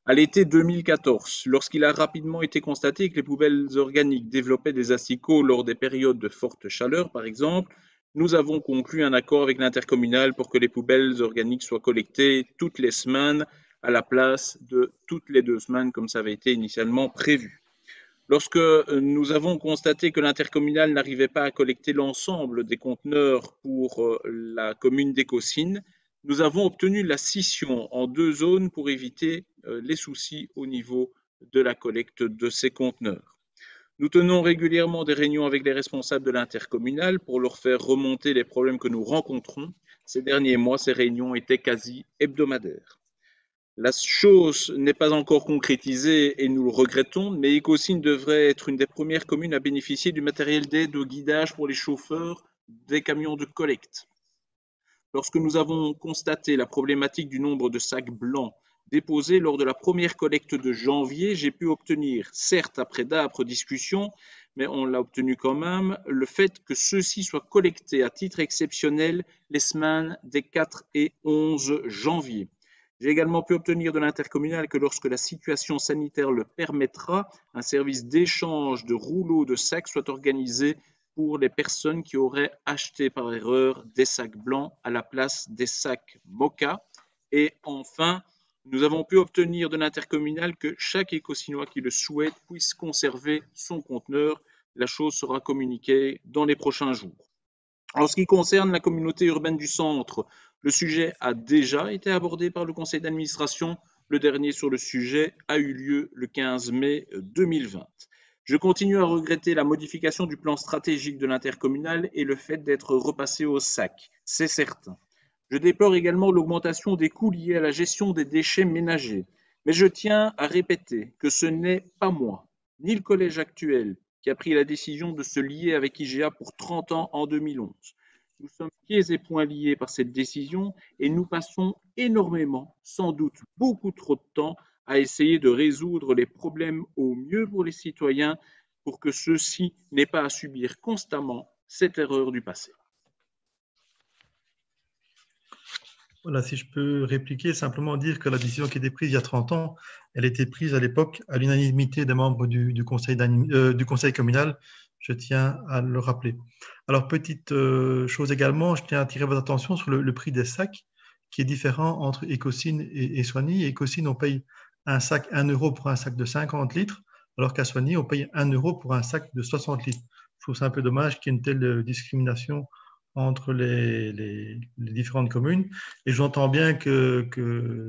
À l'été 2014, lorsqu'il a rapidement été constaté que les poubelles organiques développaient des asticots lors des périodes de forte chaleur, par exemple, nous avons conclu un accord avec l'intercommunal pour que les poubelles organiques soient collectées toutes les semaines à la place de toutes les 2 semaines comme ça avait été initialement prévu. Lorsque nous avons constaté que l'intercommunal n'arrivait pas à collecter l'ensemble des conteneurs pour la commune d'Écossynes, nous avons obtenu la scission en 2 zones pour éviter les soucis au niveau de la collecte de ces conteneurs. Nous tenons régulièrement des réunions avec les responsables de l'intercommunal pour leur faire remonter les problèmes que nous rencontrons. Ces derniers mois, ces réunions étaient quasi hebdomadaires. La chose n'est pas encore concrétisée et nous le regrettons, mais Écossynes devrait être une des premières communes à bénéficier du matériel d'aide au guidage pour les chauffeurs des camions de collecte. Lorsque nous avons constaté la problématique du nombre de sacs blancs déposés lors de la première collecte de janvier, j'ai pu obtenir, certes après d'âpres discussions, mais on l'a obtenu quand même, le fait que ceux-ci soient collectés à titre exceptionnel les semaines des 4 et 11 janvier. J'ai également pu obtenir de l'intercommunal que lorsque la situation sanitaire le permettra, un service d'échange de rouleaux de sacs soit organisé pour les personnes qui auraient acheté par erreur des sacs blancs à la place des sacs Moka. Et enfin, nous avons pu obtenir de l'intercommunal que chaque Écossinois qui le souhaite puisse conserver son conteneur. La chose sera communiquée dans les prochains jours. En ce qui concerne la communauté urbaine du centre, le sujet a déjà été abordé par le conseil d'administration. Le dernier sur le sujet a eu lieu le 15 mai 2020. Je continue à regretter la modification du plan stratégique de l'intercommunal et le fait d'être repassé au SAC, c'est certain. Je déplore également l'augmentation des coûts liés à la gestion des déchets ménagers. Mais je tiens à répéter que ce n'est pas moi, ni le collège actuel, qui a pris la décision de se lier avec IGA pour 30 ans en 2011. Nous sommes pieds et poings liés par cette décision et nous passons énormément, sans doute beaucoup trop de temps, à essayer de résoudre les problèmes au mieux pour les citoyens pour que ceux-ci n'aient pas à subir constamment cette erreur du passé. Voilà, si je peux répliquer, simplement dire que la décision qui a été prise il y a 30 ans, elle a été prise à l'époque à l'unanimité des membres du conseil communal. Je tiens à le rappeler. Alors, petite chose également, je tiens à attirer votre attention sur le prix des sacs qui est différent entre Écossynes et Soignies. Écossynes, on paye un sac 1 € pour un sac de 50 litres, alors qu'à Soignies, on paye 1 € pour un sac de 60 litres. Je trouve ça un peu dommage qu'il y ait une telle discrimination entre les différentes communes. Et j'entends bien que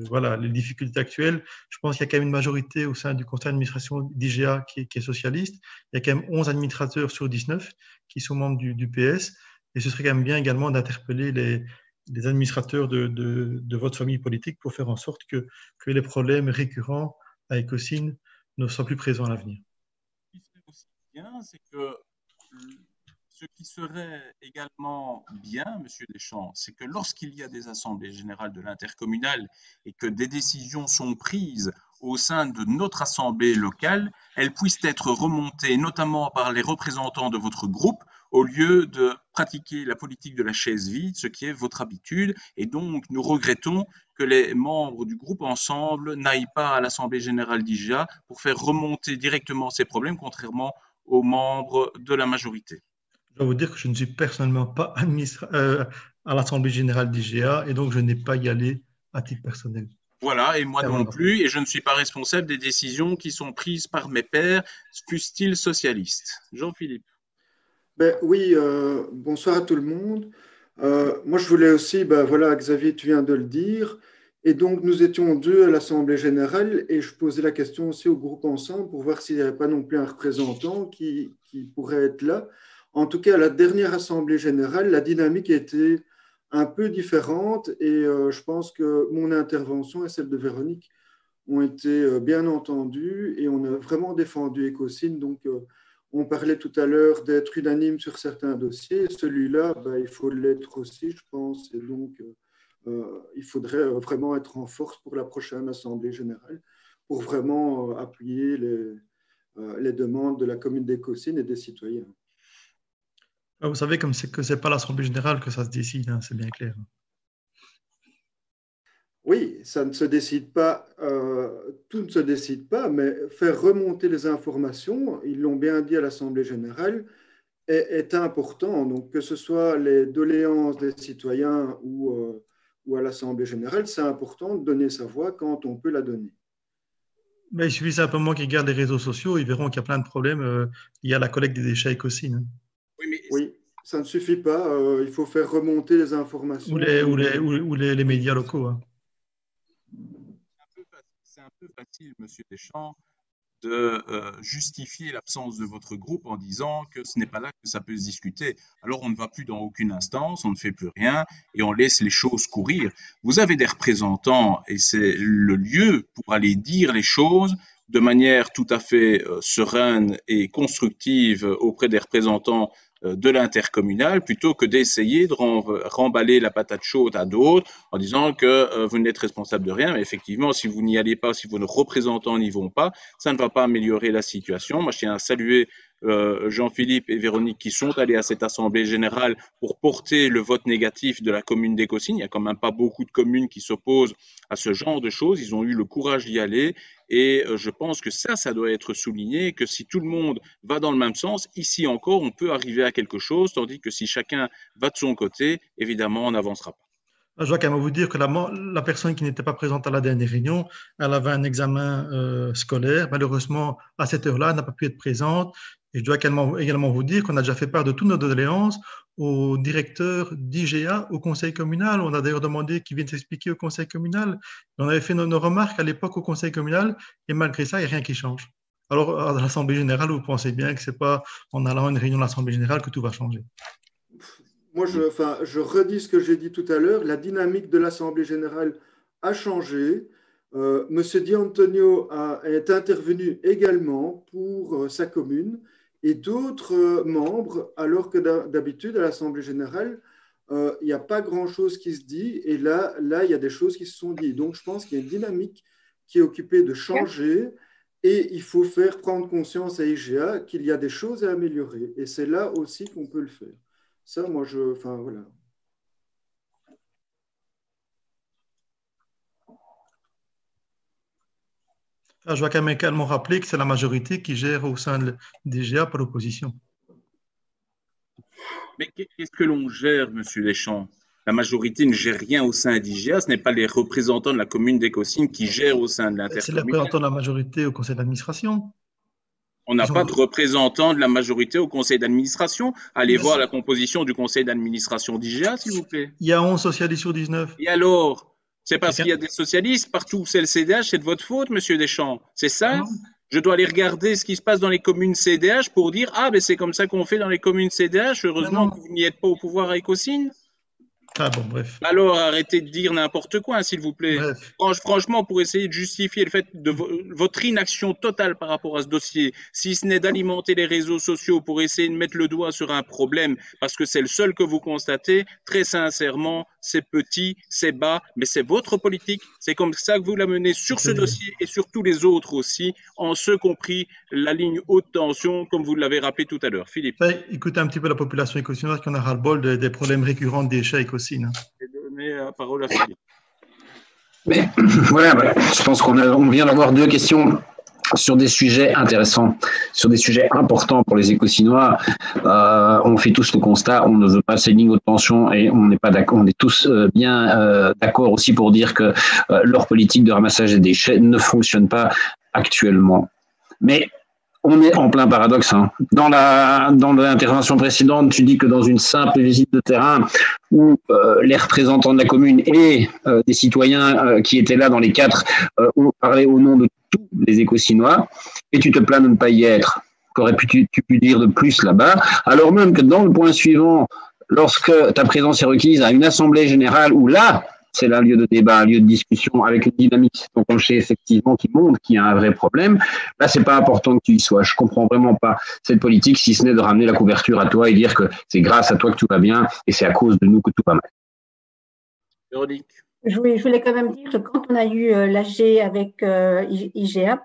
voilà, les difficultés actuelles, je pense qu'il y a quand même une majorité au sein du conseil d'administration d'IGA qui est socialiste. Il y a quand même 11 administrateurs sur 19 qui sont membres du PS. Et ce serait quand même bien également d'interpeller les administrateurs de votre famille politique pour faire en sorte que les problèmes récurrents à Écossynes ne soient plus présents à l'avenir. Ce qui serait aussi bien, c'est que ce qui serait également bien, Monsieur Deschamps, c'est que lorsqu'il y a des assemblées générales de l'intercommunal et que des décisions sont prises au sein de notre assemblée locale, elles puissent être remontées notamment par les représentants de votre groupe au lieu de pratiquer la politique de la chaise vide, ce qui est votre habitude. Et donc, nous regrettons que les membres du groupe Ensemble n'aillent pas à l'assemblée générale d'IGA pour faire remonter directement ces problèmes, contrairement aux membres de la majorité. Je dois vous dire que je ne suis personnellement pas à l'Assemblée générale d'IGA et donc je n'ai pas y allé à titre personnel. Voilà, et moi non plus, et je ne suis pas responsable des décisions qui sont prises par mes pairs, fussent-ils socialistes. Jean-Philippe. Oui, bonsoir à tout le monde. Moi, je voulais aussi, voilà, Xavier, tu viens de le dire, et donc nous étions 2 à l'Assemblée générale, et je posais la question aussi au groupe Ensemble pour voir s'il n'y avait pas non plus un représentant qui pourrait être là. En tout cas, à la dernière Assemblée générale, la dynamique était un peu différente et je pense que mon intervention et celle de Véronique ont été bien entendues et on a vraiment défendu Écossynes. Donc, on parlait tout à l'heure d'être unanime sur certains dossiers. Celui-là, il faut l'être aussi, je pense. Et donc, il faudrait vraiment être en force pour la prochaine Assemblée générale pour vraiment appuyer les demandes de la commune d'Écossynes et des citoyens. Vous savez, comme c'est que ce n'est pas l'Assemblée générale que ça se décide, hein, c'est bien clair. Oui, ça ne se décide pas, tout ne se décide pas, mais faire remonter les informations, ils l'ont bien dit à l'Assemblée générale, est important. Donc, que ce soit les doléances des citoyens ou ou à l'Assemblée générale, c'est important de donner sa voix quand on peut la donner. Mais il suffit simplement qu'ils regardent les réseaux sociaux, ils verront qu'il y a plein de problèmes. Il y a la collecte des déchets Ecocine. Oui, ça ne suffit pas. Il faut faire remonter les informations. Ou les médias locaux. Hein. C'est un peu facile, Monsieur Deschamps, de justifier l'absence de votre groupe en disant que ce n'est pas là que ça peut se discuter. Alors on ne va plus dans aucune instance, on ne fait plus rien et on laisse les choses courir. Vous avez des représentants et c'est le lieu pour aller dire les choses de manière tout à fait sereine et constructive auprès des représentants de l'intercommunal plutôt que d'essayer de remballer la patate chaude à d'autres en disant que vous n'êtes responsable de rien. Mais effectivement, si vous n'y allez pas, si vos représentants n'y vont pas, ça ne va pas améliorer la situation. Moi, je tiens à saluer Jean-Philippe et Véronique qui sont allés à cette assemblée générale pour porter le vote négatif de la commune d'Écosine. Il n'y a quand même pas beaucoup de communes qui s'opposent à ce genre de choses. Ils ont eu le courage d'y aller et je pense que ça doit être souligné, que si tout le monde va dans le même sens, ici encore, on peut arriver à quelque chose, tandis que si chacun va de son côté, évidemment, on n'avancera pas. Je dois quand même vous dire que la personne qui n'était pas présente à la dernière réunion, elle avait un examen scolaire. Malheureusement, à cette heure-là, elle n'a pas pu être présente. Et je dois également vous dire qu'on a déjà fait part de toutes nos doléances au directeur d'IGA au conseil communal. On a d'ailleurs demandé qu'il vienne s'expliquer au conseil communal. On avait fait nos remarques à l'époque au conseil communal et malgré ça, il n'y a rien qui change. Alors, à l'Assemblée générale, vous pensez bien que ce n'est pas en allant à une réunion de l'Assemblée générale que tout va changer. Moi, je redis ce que j'ai dit tout à l'heure. La dynamique de l'Assemblée générale a changé. Monsieur Di Antonio est intervenu également pour sa commune et d'autres membres, alors que d'habitude, à l'Assemblée générale, il n'y a pas grand-chose qui se dit. Et là, il y a des choses qui se sont dites. Donc, je pense qu'il y a une dynamique qui est occupée de changer et il faut faire prendre conscience à IGA qu'il y a des choses à améliorer. Et c'est là aussi qu'on peut le faire. Ça, moi, voilà. Je dois quand même également rappeler que c'est la majorité qui gère au sein de l'IGA par l'opposition. Mais qu'est-ce que l'on gère, Monsieur Deschamps? La majorité ne gère rien au sein d'IGA, ce n'est pas les représentants de la commune d'Écosine qui gèrent au sein de l'intercommunal. C'est les représentants de la majorité au conseil d'administration. On n'a pas de représentant de la majorité au conseil d'administration. Allez voir la composition du conseil d'administration d'IGA, s'il vous plaît. Il y a 11 socialistes sur 19. Et alors? C'est parce qu'il y a des socialistes partout où c'est le CDH, c'est de votre faute, Monsieur Deschamps. C'est ça? Je dois aller regarder ce qui se passe dans les communes CDH pour dire « Ah, ben c'est comme ça qu'on fait dans les communes CDH. Heureusement que vous n'y êtes pas au pouvoir à Écosine. » Ah bon, bref. Alors, arrêtez de dire n'importe quoi, s'il vous plaît. Franchement, pour essayer de justifier le fait de votre inaction totale par rapport à ce dossier, si ce n'est d'alimenter les réseaux sociaux pour essayer de mettre le doigt sur un problème, parce que c'est le seul que vous constatez, très sincèrement, c'est petit, c'est bas, mais c'est votre politique. C'est comme ça que vous la menez sur ce dossier et sur tous les autres aussi, en ce compris la ligne haute tension, comme vous l'avez rappelé tout à l'heure. Philippe. Écoutez un petit peu la population écosinoise qui en a ras-le-bol des problèmes récurrents des déchets écosines. Je vais donner la parole à Philippe. Mais voilà, je pense qu'on vient d'avoir deux questions sur des sujets intéressants, sur des sujets importants pour les Écosinois. On fait tous le constat, on ne veut pas ces lignes haute tension et on n'est pas d'accord. On est tous bien d'accord aussi pour dire que leur politique de ramassage des déchets ne fonctionne pas actuellement. Mais on est en plein paradoxe. Hein. Dans l'intervention précédente, tu dis que dans une simple visite de terrain où les représentants de la commune et des citoyens qui étaient là dans les quatre ont parlé au nom de tous les Écosinois, et tu te plains de ne pas y être. Qu'aurais-tu pu dire de plus là-bas? Alors même que dans le point suivant, lorsque ta présence est requise à une assemblée générale où là, c'est un lieu de débat, un lieu de discussion avec une dynamique enclenchée effectivement qui montre qu'il y a un vrai problème. Là, c'est pas important que tu y sois. Je comprends vraiment pas cette politique, si ce n'est de ramener la couverture à toi et dire que c'est grâce à toi que tout va bien et c'est à cause de nous que tout va mal. Véronique. Je voulais quand même dire que quand on a eu l'AG avec IGA,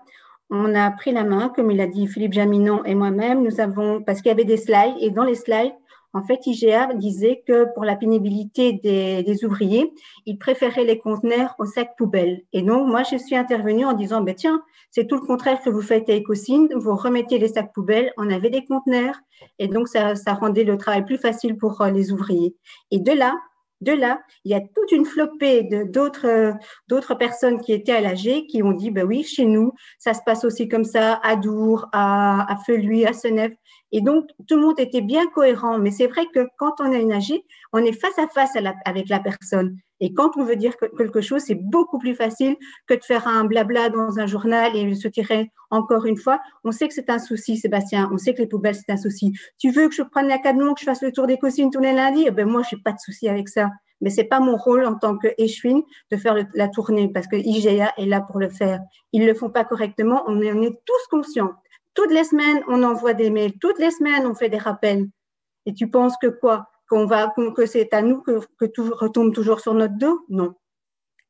on a pris la main, comme il a dit Philippe Jaminon et moi-même, parce qu'il y avait des slides et dans les slides, en fait, IGA disait que pour la pénibilité des ouvriers, ils préféraient les conteneurs aux sacs poubelles. Et donc, moi, je suis intervenue en disant, tiens, c'est tout le contraire que vous faites à Écosine, vous remettez les sacs poubelles, on avait des conteneurs, et donc ça rendait le travail plus facile pour les ouvriers. Et de là, De là, il y a toute une flopée d'autres personnes qui étaient à l'AG qui ont dit, ben oui, chez nous, ça se passe aussi comme ça, à Dour, à Feluy, à Senef. Et donc, tout le monde était bien cohérent. Mais c'est vrai que quand on a une AG, on est face à face avec la personne. Et quand on veut dire quelque chose, c'est beaucoup plus facile que de faire un blabla dans un journal et se tirer encore une fois. On sait que c'est un souci, Sébastien. On sait que les poubelles, c'est un souci. Tu veux que je prenne la camion, que je fasse le tour des cousines tous les lundis? Ben moi, je n'ai pas de souci avec ça. Mais c'est pas mon rôle en tant qu'échevine de faire la tournée parce que IGA est là pour le faire. Ils le font pas correctement. On est tous conscients. Toutes les semaines, on envoie des mails. Toutes les semaines, on fait des rappels. Et tu penses que quoi? Que c'est à nous que tout retombe toujours sur notre dos? Non.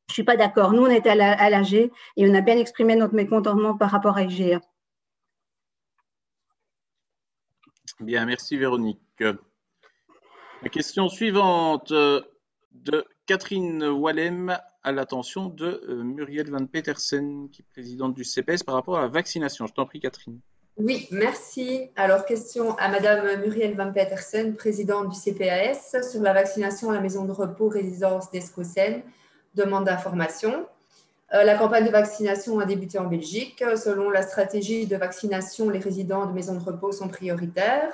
Je suis pas d'accord. Nous, on était à l'AG et on a bien exprimé notre mécontentement par rapport à IGA. Bien, merci Véronique. La question suivante de Catherine Wallem à l'attention de Muriel Van Petersen, qui est présidente du CPS par rapport à la vaccination. Je t'en prie, Catherine. Oui, merci. Alors, question à Madame Muriel Van Petersen, présidente du CPAS, sur la vaccination à la maison de repos résidence d'Escocène. Demande d'information. La campagne de vaccination a débuté en Belgique. Selon la stratégie de vaccination, les résidents de maisons de repos sont prioritaires.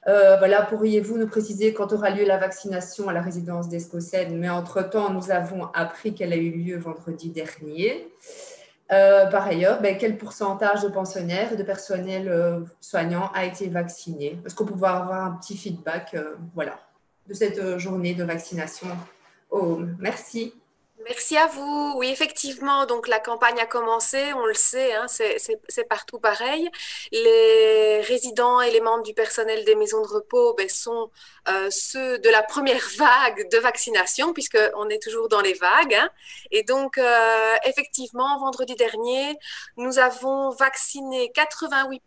Voilà, pourriez-vous nous préciser quand aura lieu la vaccination à la résidence d'Escocène? Mais entre-temps, nous avons appris qu'elle a eu lieu vendredi dernier. Par ailleurs, quel pourcentage de pensionnaires et de personnel soignant a été vacciné? Est-ce qu'on peut avoir un petit feedback voilà, de cette journée de vaccination? Oh, merci. Merci à vous. Oui, effectivement, donc la campagne a commencé, on le sait, hein, c'est partout pareil. Les résidents et les membres du personnel des maisons de repos sont ceux de la première vague de vaccination, puisqu'on est toujours dans les vagues. Hein. Et donc, effectivement, vendredi dernier, nous avons vacciné 88%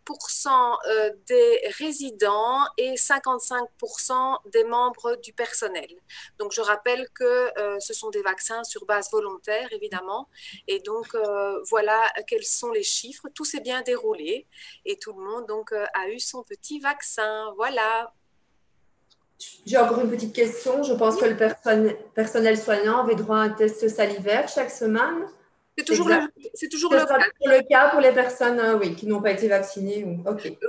des résidents et 55% des membres du personnel. Donc, je rappelle que ce sont des vaccins sur base volontaire, évidemment. Et donc, voilà quels sont les chiffres. Tout s'est bien déroulé et tout le monde donc, a eu son petit vaccin. Voilà. J'ai encore une petite question. Je pense que le personnel soignant avait droit à un test salivaire chaque semaine. C'est toujours le cas. Le cas pour les personnes qui n'ont pas été vaccinées. Okay.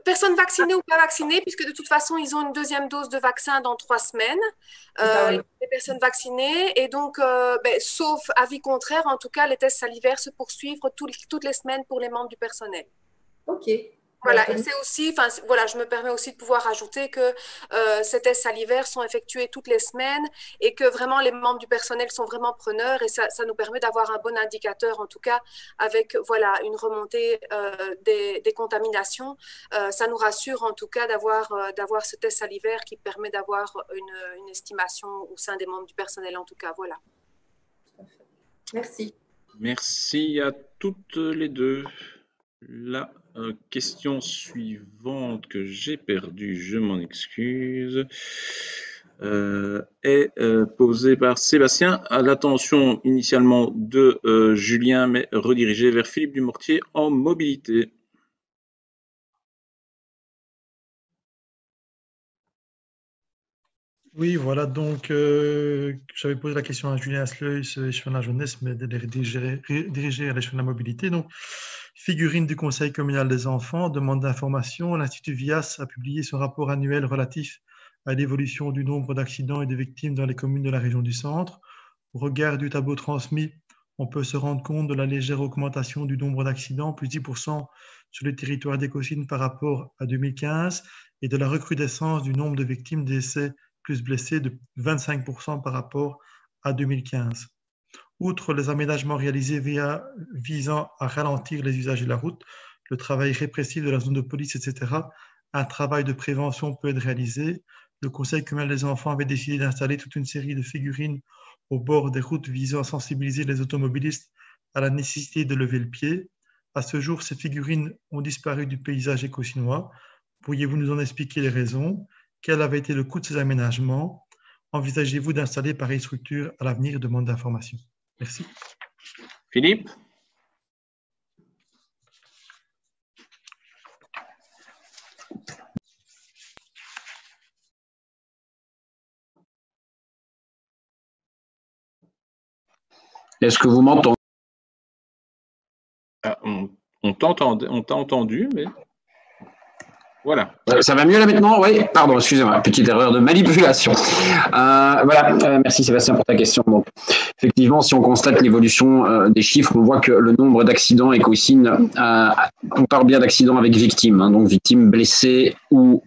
Personnes vaccinées ou pas vaccinées, puisque de toute façon, ils ont une deuxième dose de vaccin dans 3 semaines. Les personnes vaccinées. Et donc, sauf avis contraire, en tout cas, les tests salivaires se poursuivent toutes les semaines pour les membres du personnel. OK. Voilà, et c'est aussi, voilà, je me permets aussi de pouvoir ajouter que ces tests salivaires sont effectués toutes les semaines et que vraiment les membres du personnel sont vraiment preneurs et ça nous permet d'avoir un bon indicateur, en tout cas avec voilà une remontée des contaminations. Ça nous rassure en tout cas d'avoir ce test salivaire qui permet d'avoir une estimation au sein des membres du personnel, en tout cas, voilà. Merci. Merci à toutes les deux. La question suivante que j'ai perdue, je m'en excuse, est posée par Sébastien à l'attention initialement de Julien, mais redirigée vers Philippe Dumortier en mobilité. Oui, voilà, donc j'avais posé la question à Julien Asleus, échevin de la jeunesse, mais de les diriger à l'échevin de la mobilité. Donc, figurine du Conseil communal des enfants, demande d'information. L'Institut VIAS a publié son rapport annuel relatif à l'évolution du nombre d'accidents et de victimes dans les communes de la région du Centre. Au regard du tableau transmis, on peut se rendre compte de la légère augmentation du nombre d'accidents, plus 10% sur le territoire d'Écosine par rapport à 2015, et de la recrudescence du nombre de victimes décès plus blessés de 25% par rapport à 2015. Outre les aménagements réalisés visant à ralentir les usages de la route, le travail répressif de la zone de police, etc., un travail de prévention peut être réalisé. Le Conseil communal des enfants avait décidé d'installer toute une série de figurines au bord des routes visant à sensibiliser les automobilistes à la nécessité de lever le pied. À ce jour, ces figurines ont disparu du paysage écosinois. Pourriez-vous nous en expliquer les raisons? Quel avait été le coût de ces aménagements? Envisagez-vous d'installer pareille structure à l'avenir? Demande d'information. Merci. Philippe? Est-ce que vous m'entendez? Ah, on t'a entendu, mais voilà. Ça va mieux là maintenant? Oui, pardon, excusez-moi, petite erreur de manipulation. Voilà, merci Sébastien pour ta question. Donc, effectivement, si on constate l'évolution des chiffres, on voit que le nombre d'accidents Ecocine, on parle bien d'accidents avec victimes, hein, donc victimes blessées ou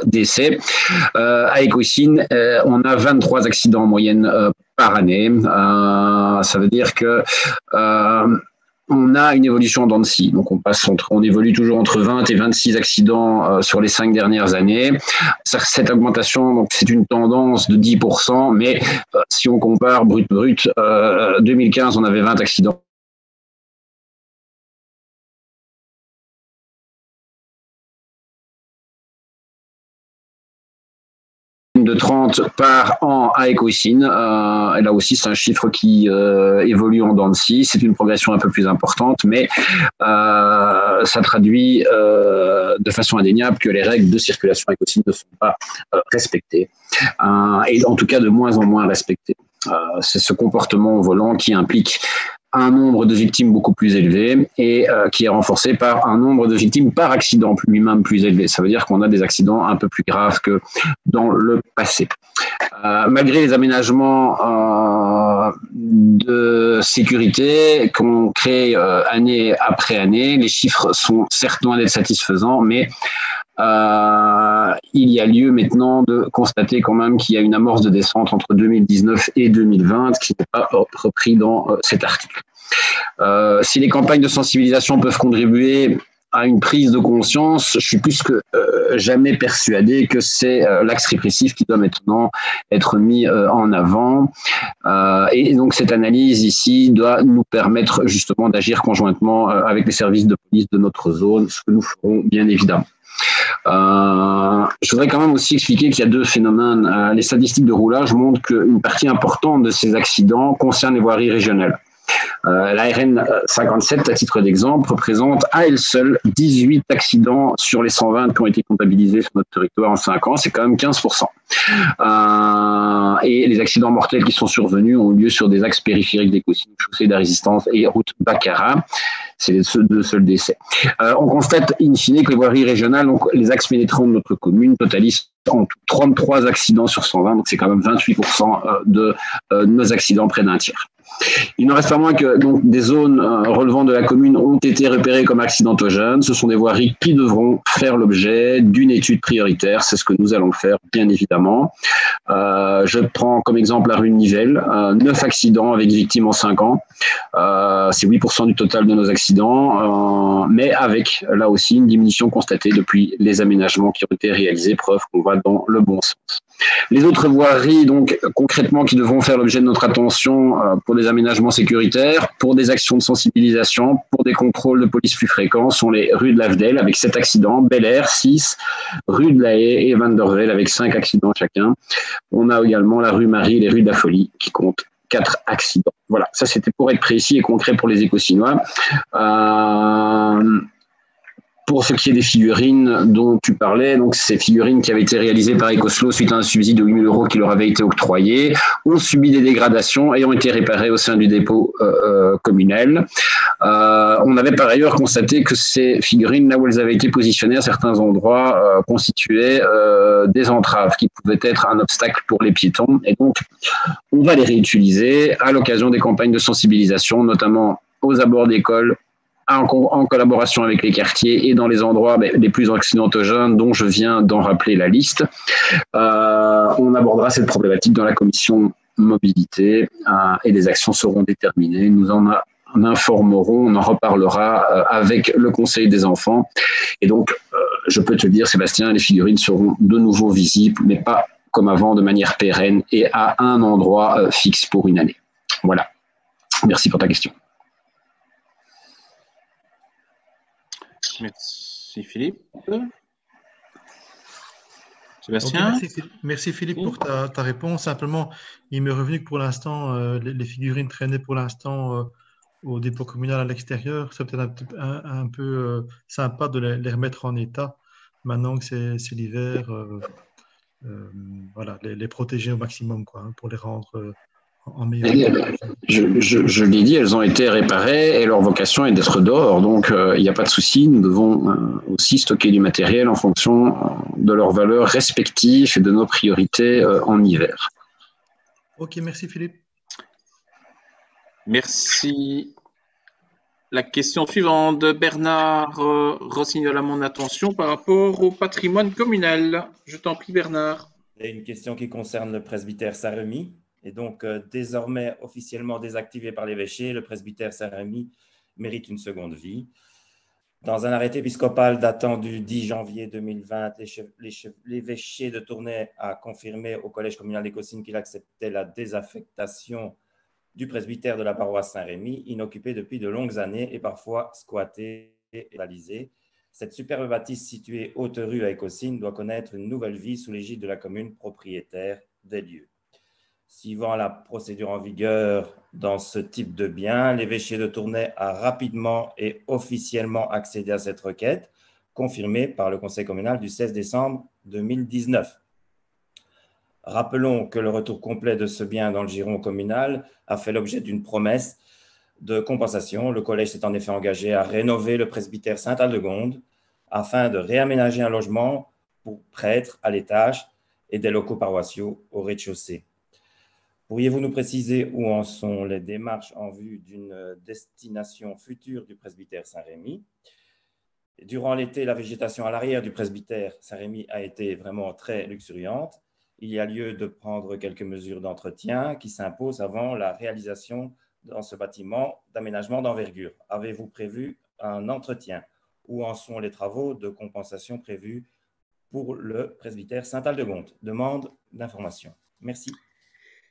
décès. À Ecocine, on a 23 accidents en moyenne par année. Ça veut dire que on a une évolution en dents de scie. Donc, on évolue toujours entre 20 et 26 accidents sur les 5 dernières années. Cette augmentation, donc, c'est une tendance de 10%, mais si on compare brut, 2015, on avait 20 accidents. De 30 par an à Ecocine. Et là aussi, c'est un chiffre qui évolue en dents de scie. C'est une progression un peu plus importante, mais ça traduit de façon indéniable que les règles de circulation à Ecocine ne sont pas respectées. Et en tout cas, de moins en moins respectées. C'est ce comportement au volant qui implique un nombre de victimes beaucoup plus élevé et qui est renforcé par un nombre de victimes par accident lui-même plus élevé. Ça veut dire qu'on a des accidents un peu plus graves que dans le passé. Malgré les aménagements de sécurité qu'on crée année après année, les chiffres sont certes loin d'être satisfaisants, mais il y a lieu maintenant de constater quand même qu'il y a une amorce de descente entre 2019 et 2020, qui n'est pas repris dans cet article. Si les campagnes de sensibilisation peuvent contribuer à une prise de conscience, je suis plus que jamais persuadé que c'est l'axe répressif qui doit maintenant être mis en avant. Et donc cette analyse ici doit nous permettre justement d'agir conjointement avec les services de police de notre zone, ce que nous ferons bien évidemment. Je voudrais quand même aussi expliquer qu'il y a deux phénomènes. Les statistiques de roulage montrent qu'une partie importante de ces accidents concerne les voiries régionales. La RN 57, à titre d'exemple, représente à elle seule 18 accidents sur les 120 qui ont été comptabilisés sur notre territoire en 5 ans. C'est quand même 15%. Et les accidents mortels qui sont survenus ont eu lieu sur des axes périphériques d'Ecocine, chaussée de la Résistance et route Baccarat. C'est les deux seuls décès. On constate in fine que les voiries régionales, donc les axes pénétrants de notre commune, totalisent en tout 33 accidents sur 120, donc c'est quand même 28% de nos accidents, près d'un tiers. Il n'en reste pas moins que donc, des zones relevant de la commune ont été repérées comme accidentogènes. Ce sont des voiries qui devront faire l'objet d'une étude prioritaire. C'est ce que nous allons faire, bien évidemment. Je prends comme exemple la rue de Nivelles. 9 accidents avec victimes en 5 ans. C'est 8% du total de nos accidents, mais avec, là aussi, une diminution constatée depuis les aménagements qui ont été réalisés, preuve qu'on va dans le bon sens. Les autres voiries, donc, concrètement, qui devront faire l'objet de notre attention pour des aménagements sécuritaires, pour des actions de sensibilisation, pour des contrôles de police plus fréquents, sont les rues de l'Afdel avec 7 accidents, Bel Air 6, rue de la Haye et Van der Velde avec 5 accidents chacun. On a également la rue Marie et les rues de la Folie qui comptent 4 accidents. Voilà, ça c'était pour être précis et concret pour les Écosinois. Pour ce qui est des figurines dont tu parlais, donc ces figurines qui avaient été réalisées par Ecoslo suite à un subside de 8 000 € qui leur avait été octroyé, ont subi des dégradations et ont été réparées au sein du dépôt communal. On avait par ailleurs constaté que ces figurines, là où elles avaient été positionnées à certains endroits, constituaient des entraves qui pouvaient être un obstacle pour les piétons. Et donc, on va les réutiliser à l'occasion des campagnes de sensibilisation, notamment aux abords d'écoles, en collaboration avec les quartiers et dans les endroits les plus accidentogènes dont je viens d'en rappeler la liste. On abordera cette problématique dans la commission mobilité et des actions seront déterminées. Nous en informerons, on en reparlera avec le conseil des enfants. Et donc, je peux te dire, Sébastien, les figurines seront de nouveau visibles, mais pas comme avant, de manière pérenne et à un endroit fixe pour une année. Voilà. Merci pour ta question. Merci Philippe. Sébastien? Merci Philippe pour ta réponse. Simplement, il m'est revenu que pour l'instant, les figurines traînaient pour l'instant au dépôt communal à l'extérieur. C'est peut-être un peu sympa de les remettre en état maintenant que c'est l'hiver. Voilà, les protéger au maximum, quoi, hein, pour les rendre en meilleur. Je l'ai dit, elles ont été réparées et leur vocation est d'être dehors. Donc, il n'y a pas de souci. Nous devons aussi stocker du matériel en fonction de leurs valeurs respectives et de nos priorités en hiver. Ok, merci Philippe. Merci. La question suivante de Bernard Rossignol à mon attention par rapport au patrimoine communal. Je t'en prie, Bernard. C'est une question qui concerne le presbytère Saint-Rémy. Et donc, désormais officiellement désactivé par l'évêché, le presbytère Saint-Rémy mérite une seconde vie. Dans un arrêté épiscopal datant du 10 janvier 2020, l'évêché de Tournai a confirmé au collège communal d'Écosine qu'il acceptait la désaffectation du presbytère de la paroisse Saint-Rémy, inoccupé depuis de longues années et parfois squatté et réalisé. Cette superbe bâtisse située haute rue à Écosine doit connaître une nouvelle vie sous l'égide de la commune propriétaire des lieux. Suivant la procédure en vigueur dans ce type de bien, l'évêché de Tournai a rapidement et officiellement accédé à cette requête, confirmée par le conseil communal du 16 décembre 2019. Rappelons que le retour complet de ce bien dans le giron communal a fait l'objet d'une promesse de compensation. Le collège s'est en effet engagé à rénover le presbytère Saint-Aldegonde afin de réaménager un logement pour prêtres à l'étage et des locaux paroissiaux au rez-de-chaussée. Pourriez-vous nous préciser où en sont les démarches en vue d'une destination future du presbytère Saint-Rémy? Durant l'été, la végétation à l'arrière du presbytère Saint-Rémy a été vraiment très luxuriante. Il y a lieu de prendre quelques mesures d'entretien qui s'imposent avant la réalisation dans ce bâtiment d'aménagement d'envergure. Avez-vous prévu un entretien? Où en sont les travaux de compensation prévus pour le presbytère Saint-Aldegonde? Demande d'information. Merci.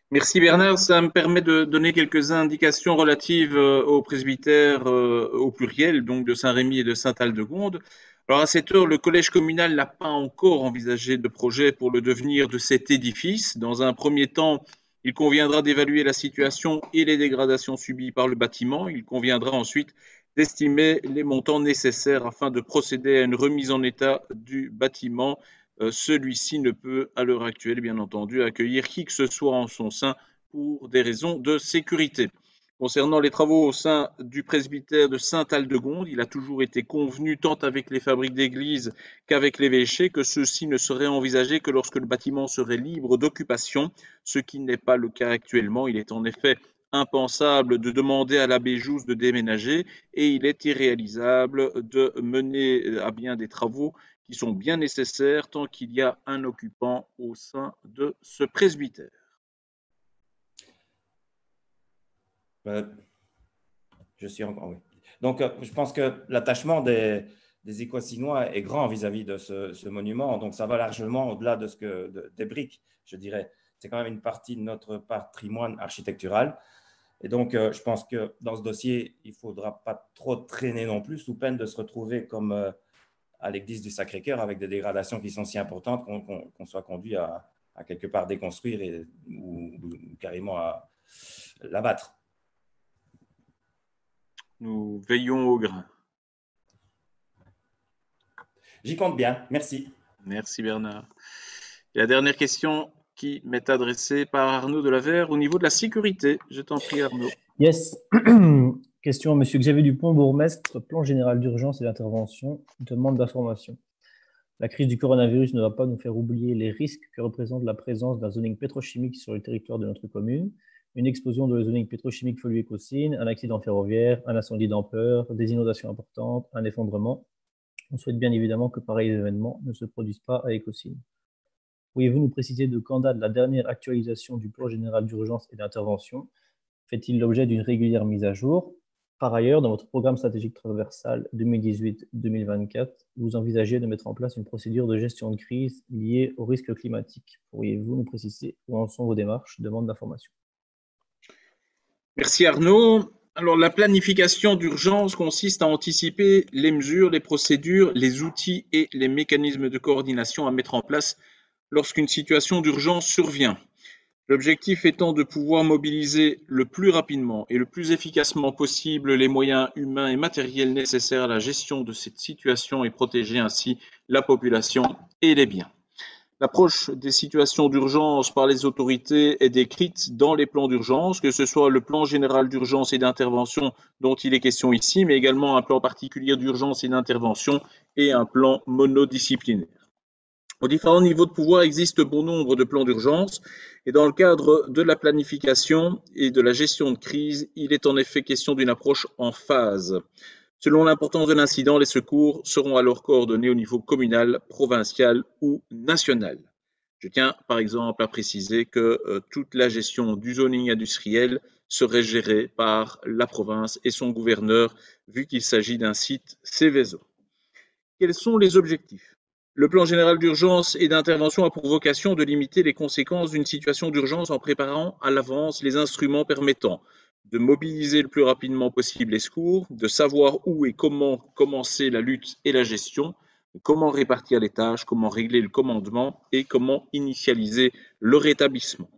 Merci Bernard, ça me permet de donner quelques indications relatives au presbytère au pluriel, donc de Saint-Rémy et de Saint-Aldegonde. Alors à cette heure, le collège communal n'a pas encore envisagé de projet pour le devenir de cet édifice. Dans un premier temps, il conviendra d'évaluer la situation et les dégradations subies par le bâtiment. Il conviendra ensuite d'estimer les montants nécessaires afin de procéder à une remise en état du bâtiment. Celui-ci ne peut, à l'heure actuelle, bien entendu, accueillir qui que ce soit en son sein pour des raisons de sécurité. Concernant les travaux au sein du presbytère de Saint-Aldegonde, il a toujours été convenu, tant avec les fabriques d'église qu'avec l'évêché, que ceux-ci ne seraient envisagés que lorsque le bâtiment serait libre d'occupation, ce qui n'est pas le cas actuellement. Il est en effet impensable de demander à l'abbé Jousse de déménager et il est irréalisable de mener à bien des travaux qui sont bien nécessaires tant qu'il y a un occupant au sein de ce presbytère. Je suis encore, oui. Donc, je pense que l'attachement des Écossinois est grand vis-à-vis de ce monument. Donc, ça va largement au-delà des briques, je dirais. C'est quand même une partie de notre patrimoine architectural. Et donc, je pense que dans ce dossier, il ne faudra pas trop traîner non plus, sous peine de se retrouver comme à l'église du Sacré-Cœur avec des dégradations qui sont si importantes qu'on soit conduit à quelque part déconstruire ou carrément à l'abattre. Nous veillons au grain. J'y compte bien. Merci. Merci Bernard. Et la dernière question qui m'est adressée par Arnaud Delavert au niveau de la sécurité. Je t'en prie Arnaud. Yes. Question, Monsieur Xavier Dupont, bourgmestre, plan général d'urgence et d'intervention, demande d'information. La crise du coronavirus ne va pas nous faire oublier les risques que représente la présence d'un zoning pétrochimique sur le territoire de notre commune. Une explosion de zoning pétrochimique Folué-Caussine, un accident ferroviaire, un incendie d'ampleur, des inondations importantes, un effondrement. On souhaite bien évidemment que pareils événements ne se produisent pas à Écosine. Pourriez-vous nous préciser de quand date la dernière actualisation du plan général d'urgence et d'intervention? Fait-il l'objet d'une régulière mise à jour? Par ailleurs, dans votre programme stratégique transversal 2018-2024, vous envisagez de mettre en place une procédure de gestion de crise liée au risque climatique. Pourriez-vous nous préciser où en sont vos démarches? Demande d'information. Merci Arnaud. Alors, la planification d'urgence consiste à anticiper les mesures, les procédures, les outils et les mécanismes de coordination à mettre en place lorsqu'une situation d'urgence survient. L'objectif étant de pouvoir mobiliser le plus rapidement et le plus efficacement possible les moyens humains et matériels nécessaires à la gestion de cette situation et protéger ainsi la population et les biens. L'approche des situations d'urgence par les autorités est décrite dans les plans d'urgence, que ce soit le plan général d'urgence et d'intervention dont il est question ici, mais également un plan particulier d'urgence et d'intervention et un plan monodisciplinaire. Aux différents niveaux de pouvoir existe bon nombre de plans d'urgence et dans le cadre de la planification et de la gestion de crise, il est en effet question d'une approche en phase. Selon l'importance de l'incident, les secours seront alors coordonnés au niveau communal, provincial ou national. Je tiens par exemple à préciser que toute la gestion du zoning industriel serait gérée par la province et son gouverneur, vu qu'il s'agit d'un site Céveso. Quels sont les objectifs? Le plan général d'urgence et d'intervention a pour vocation de limiter les conséquences d'une situation d'urgence en préparant à l'avance les instruments permettant de mobiliser le plus rapidement possible les secours, de savoir où et comment commencer la lutte et la gestion, comment répartir les tâches, comment régler le commandement et comment initialiser le rétablissement.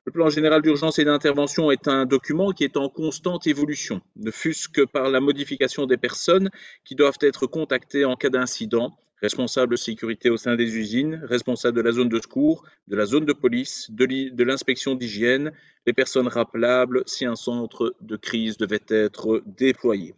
Le plan général d'urgence et d'intervention est un document qui est en constante évolution, ne fût-ce que par la modification des personnes qui doivent être contactées en cas d'incident, responsable de sécurité au sein des usines, responsable de la zone de secours, de la zone de police, de l'inspection d'hygiène, les personnes rappelables si un centre de crise devait être déployé.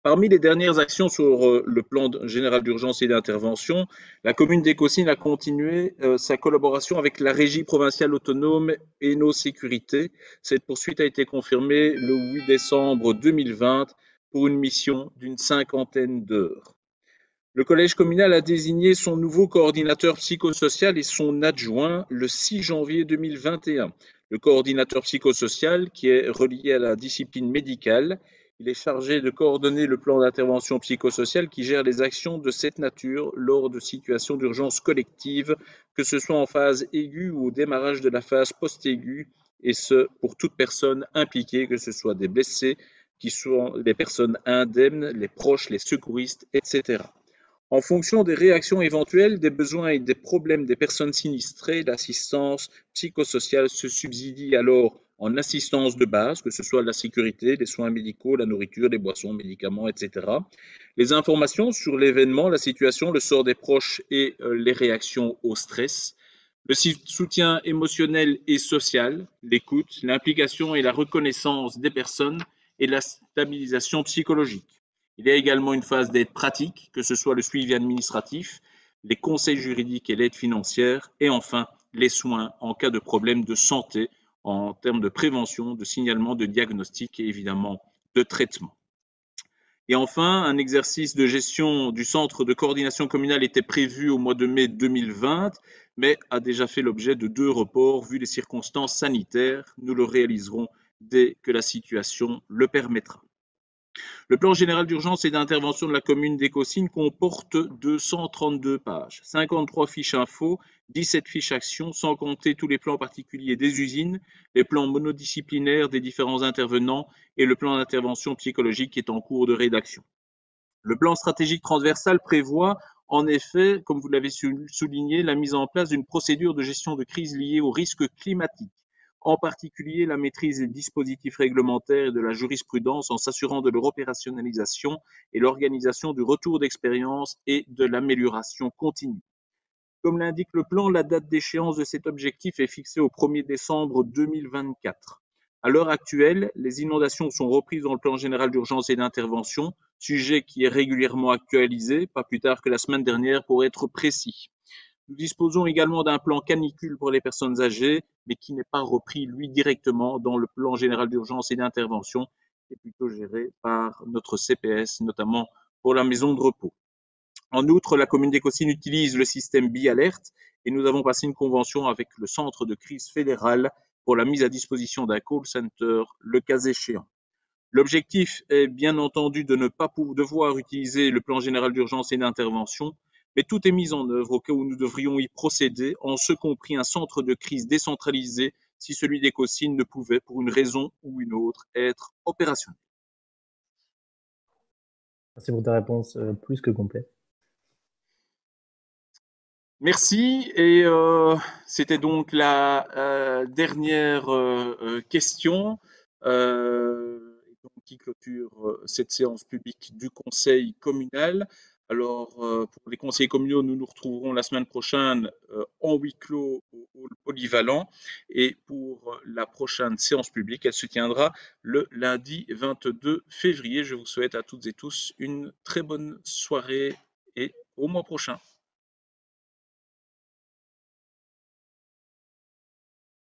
Parmi les dernières actions sur le plan général d'urgence et d'intervention, la commune d'Écossynes a continué sa collaboration avec la Régie provinciale autonome et nos sécurités. Cette poursuite a été confirmée le 8 décembre 2020 pour une mission d'une 50aine d'heures. Le collège communal a désigné son nouveau coordinateur psychosocial et son adjoint le 6 janvier 2021. Le coordinateur psychosocial, qui est relié à la discipline médicale, il est chargé de coordonner le plan d'intervention psychosociale qui gère les actions de cette nature lors de situations d'urgence collective, que ce soit en phase aiguë ou au démarrage de la phase post-aiguë, et ce, pour toute personne impliquée, que ce soit des blessés, qui sont les personnes indemnes, les proches, les secouristes, etc. En fonction des réactions éventuelles, des besoins et des problèmes des personnes sinistrées, l'assistance psychosociale se subsidie alors en assistance de base, que ce soit la sécurité, les soins médicaux, la nourriture, les boissons, médicaments, etc. Les informations sur l'événement, la situation, le sort des proches et les réactions au stress. Le soutien émotionnel et social, l'écoute, l'implication et la reconnaissance des personnes et la stabilisation psychologique. Il y a également une phase d'aide pratique, que ce soit le suivi administratif, les conseils juridiques et l'aide financière, et enfin les soins en cas de problème de santé en termes de prévention, de signalement, de diagnostic et évidemment de traitement. Et enfin, un exercice de gestion du centre de coordination communale était prévu au mois de mai 2020, mais a déjà fait l'objet de 2 reports vu les circonstances sanitaires. Nous le réaliserons dès que la situation le permettra. Le plan général d'urgence et d'intervention de la commune d'Écossynes comporte 232 pages, 53 fiches info, 17 fiches actions, sans compter tous les plans particuliers des usines, les plans monodisciplinaires des différents intervenants et le plan d'intervention psychologique qui est en cours de rédaction. Le plan stratégique transversal prévoit en effet, comme vous l'avez souligné, la mise en place d'une procédure de gestion de crise liée aux risques climatiques, en particulier la maîtrise des dispositifs réglementaires et de la jurisprudence en s'assurant de leur opérationnalisation et l'organisation du retour d'expérience et de l'amélioration continue. Comme l'indique le plan, la date d'échéance de cet objectif est fixée au 1er décembre 2024. À l'heure actuelle, les inondations sont reprises dans le plan général d'urgence et d'intervention, sujet qui est régulièrement actualisé, pas plus tard que la semaine dernière pour être précis. Nous disposons également d'un plan canicule pour les personnes âgées, mais qui n'est pas repris, lui, directement dans le plan général d'urgence et d'intervention, qui est plutôt géré par notre CPS, notamment pour la maison de repos. En outre, la commune d'Écossynes utilise le système BiAlert et nous avons passé une convention avec le centre de crise fédéral pour la mise à disposition d'un call center, le cas échéant. L'objectif est bien entendu de ne pas devoir utiliser le plan général d'urgence et d'intervention, mais tout est mis en œuvre au cas où nous devrions y procéder, en ce compris un centre de crise décentralisé si celui d'Écossynes ne pouvait, pour une raison ou une autre, être opérationnel. Merci pour ta réponse plus que complète. Merci, et c'était donc la dernière question qui clôture cette séance publique du Conseil communal. Alors, pour les conseillers communaux, nous nous retrouverons la semaine prochaine en huis clos au hall polyvalent. Et pour la prochaine séance publique, elle se tiendra le lundi 22 février. Je vous souhaite à toutes et tous une très bonne soirée et au mois prochain.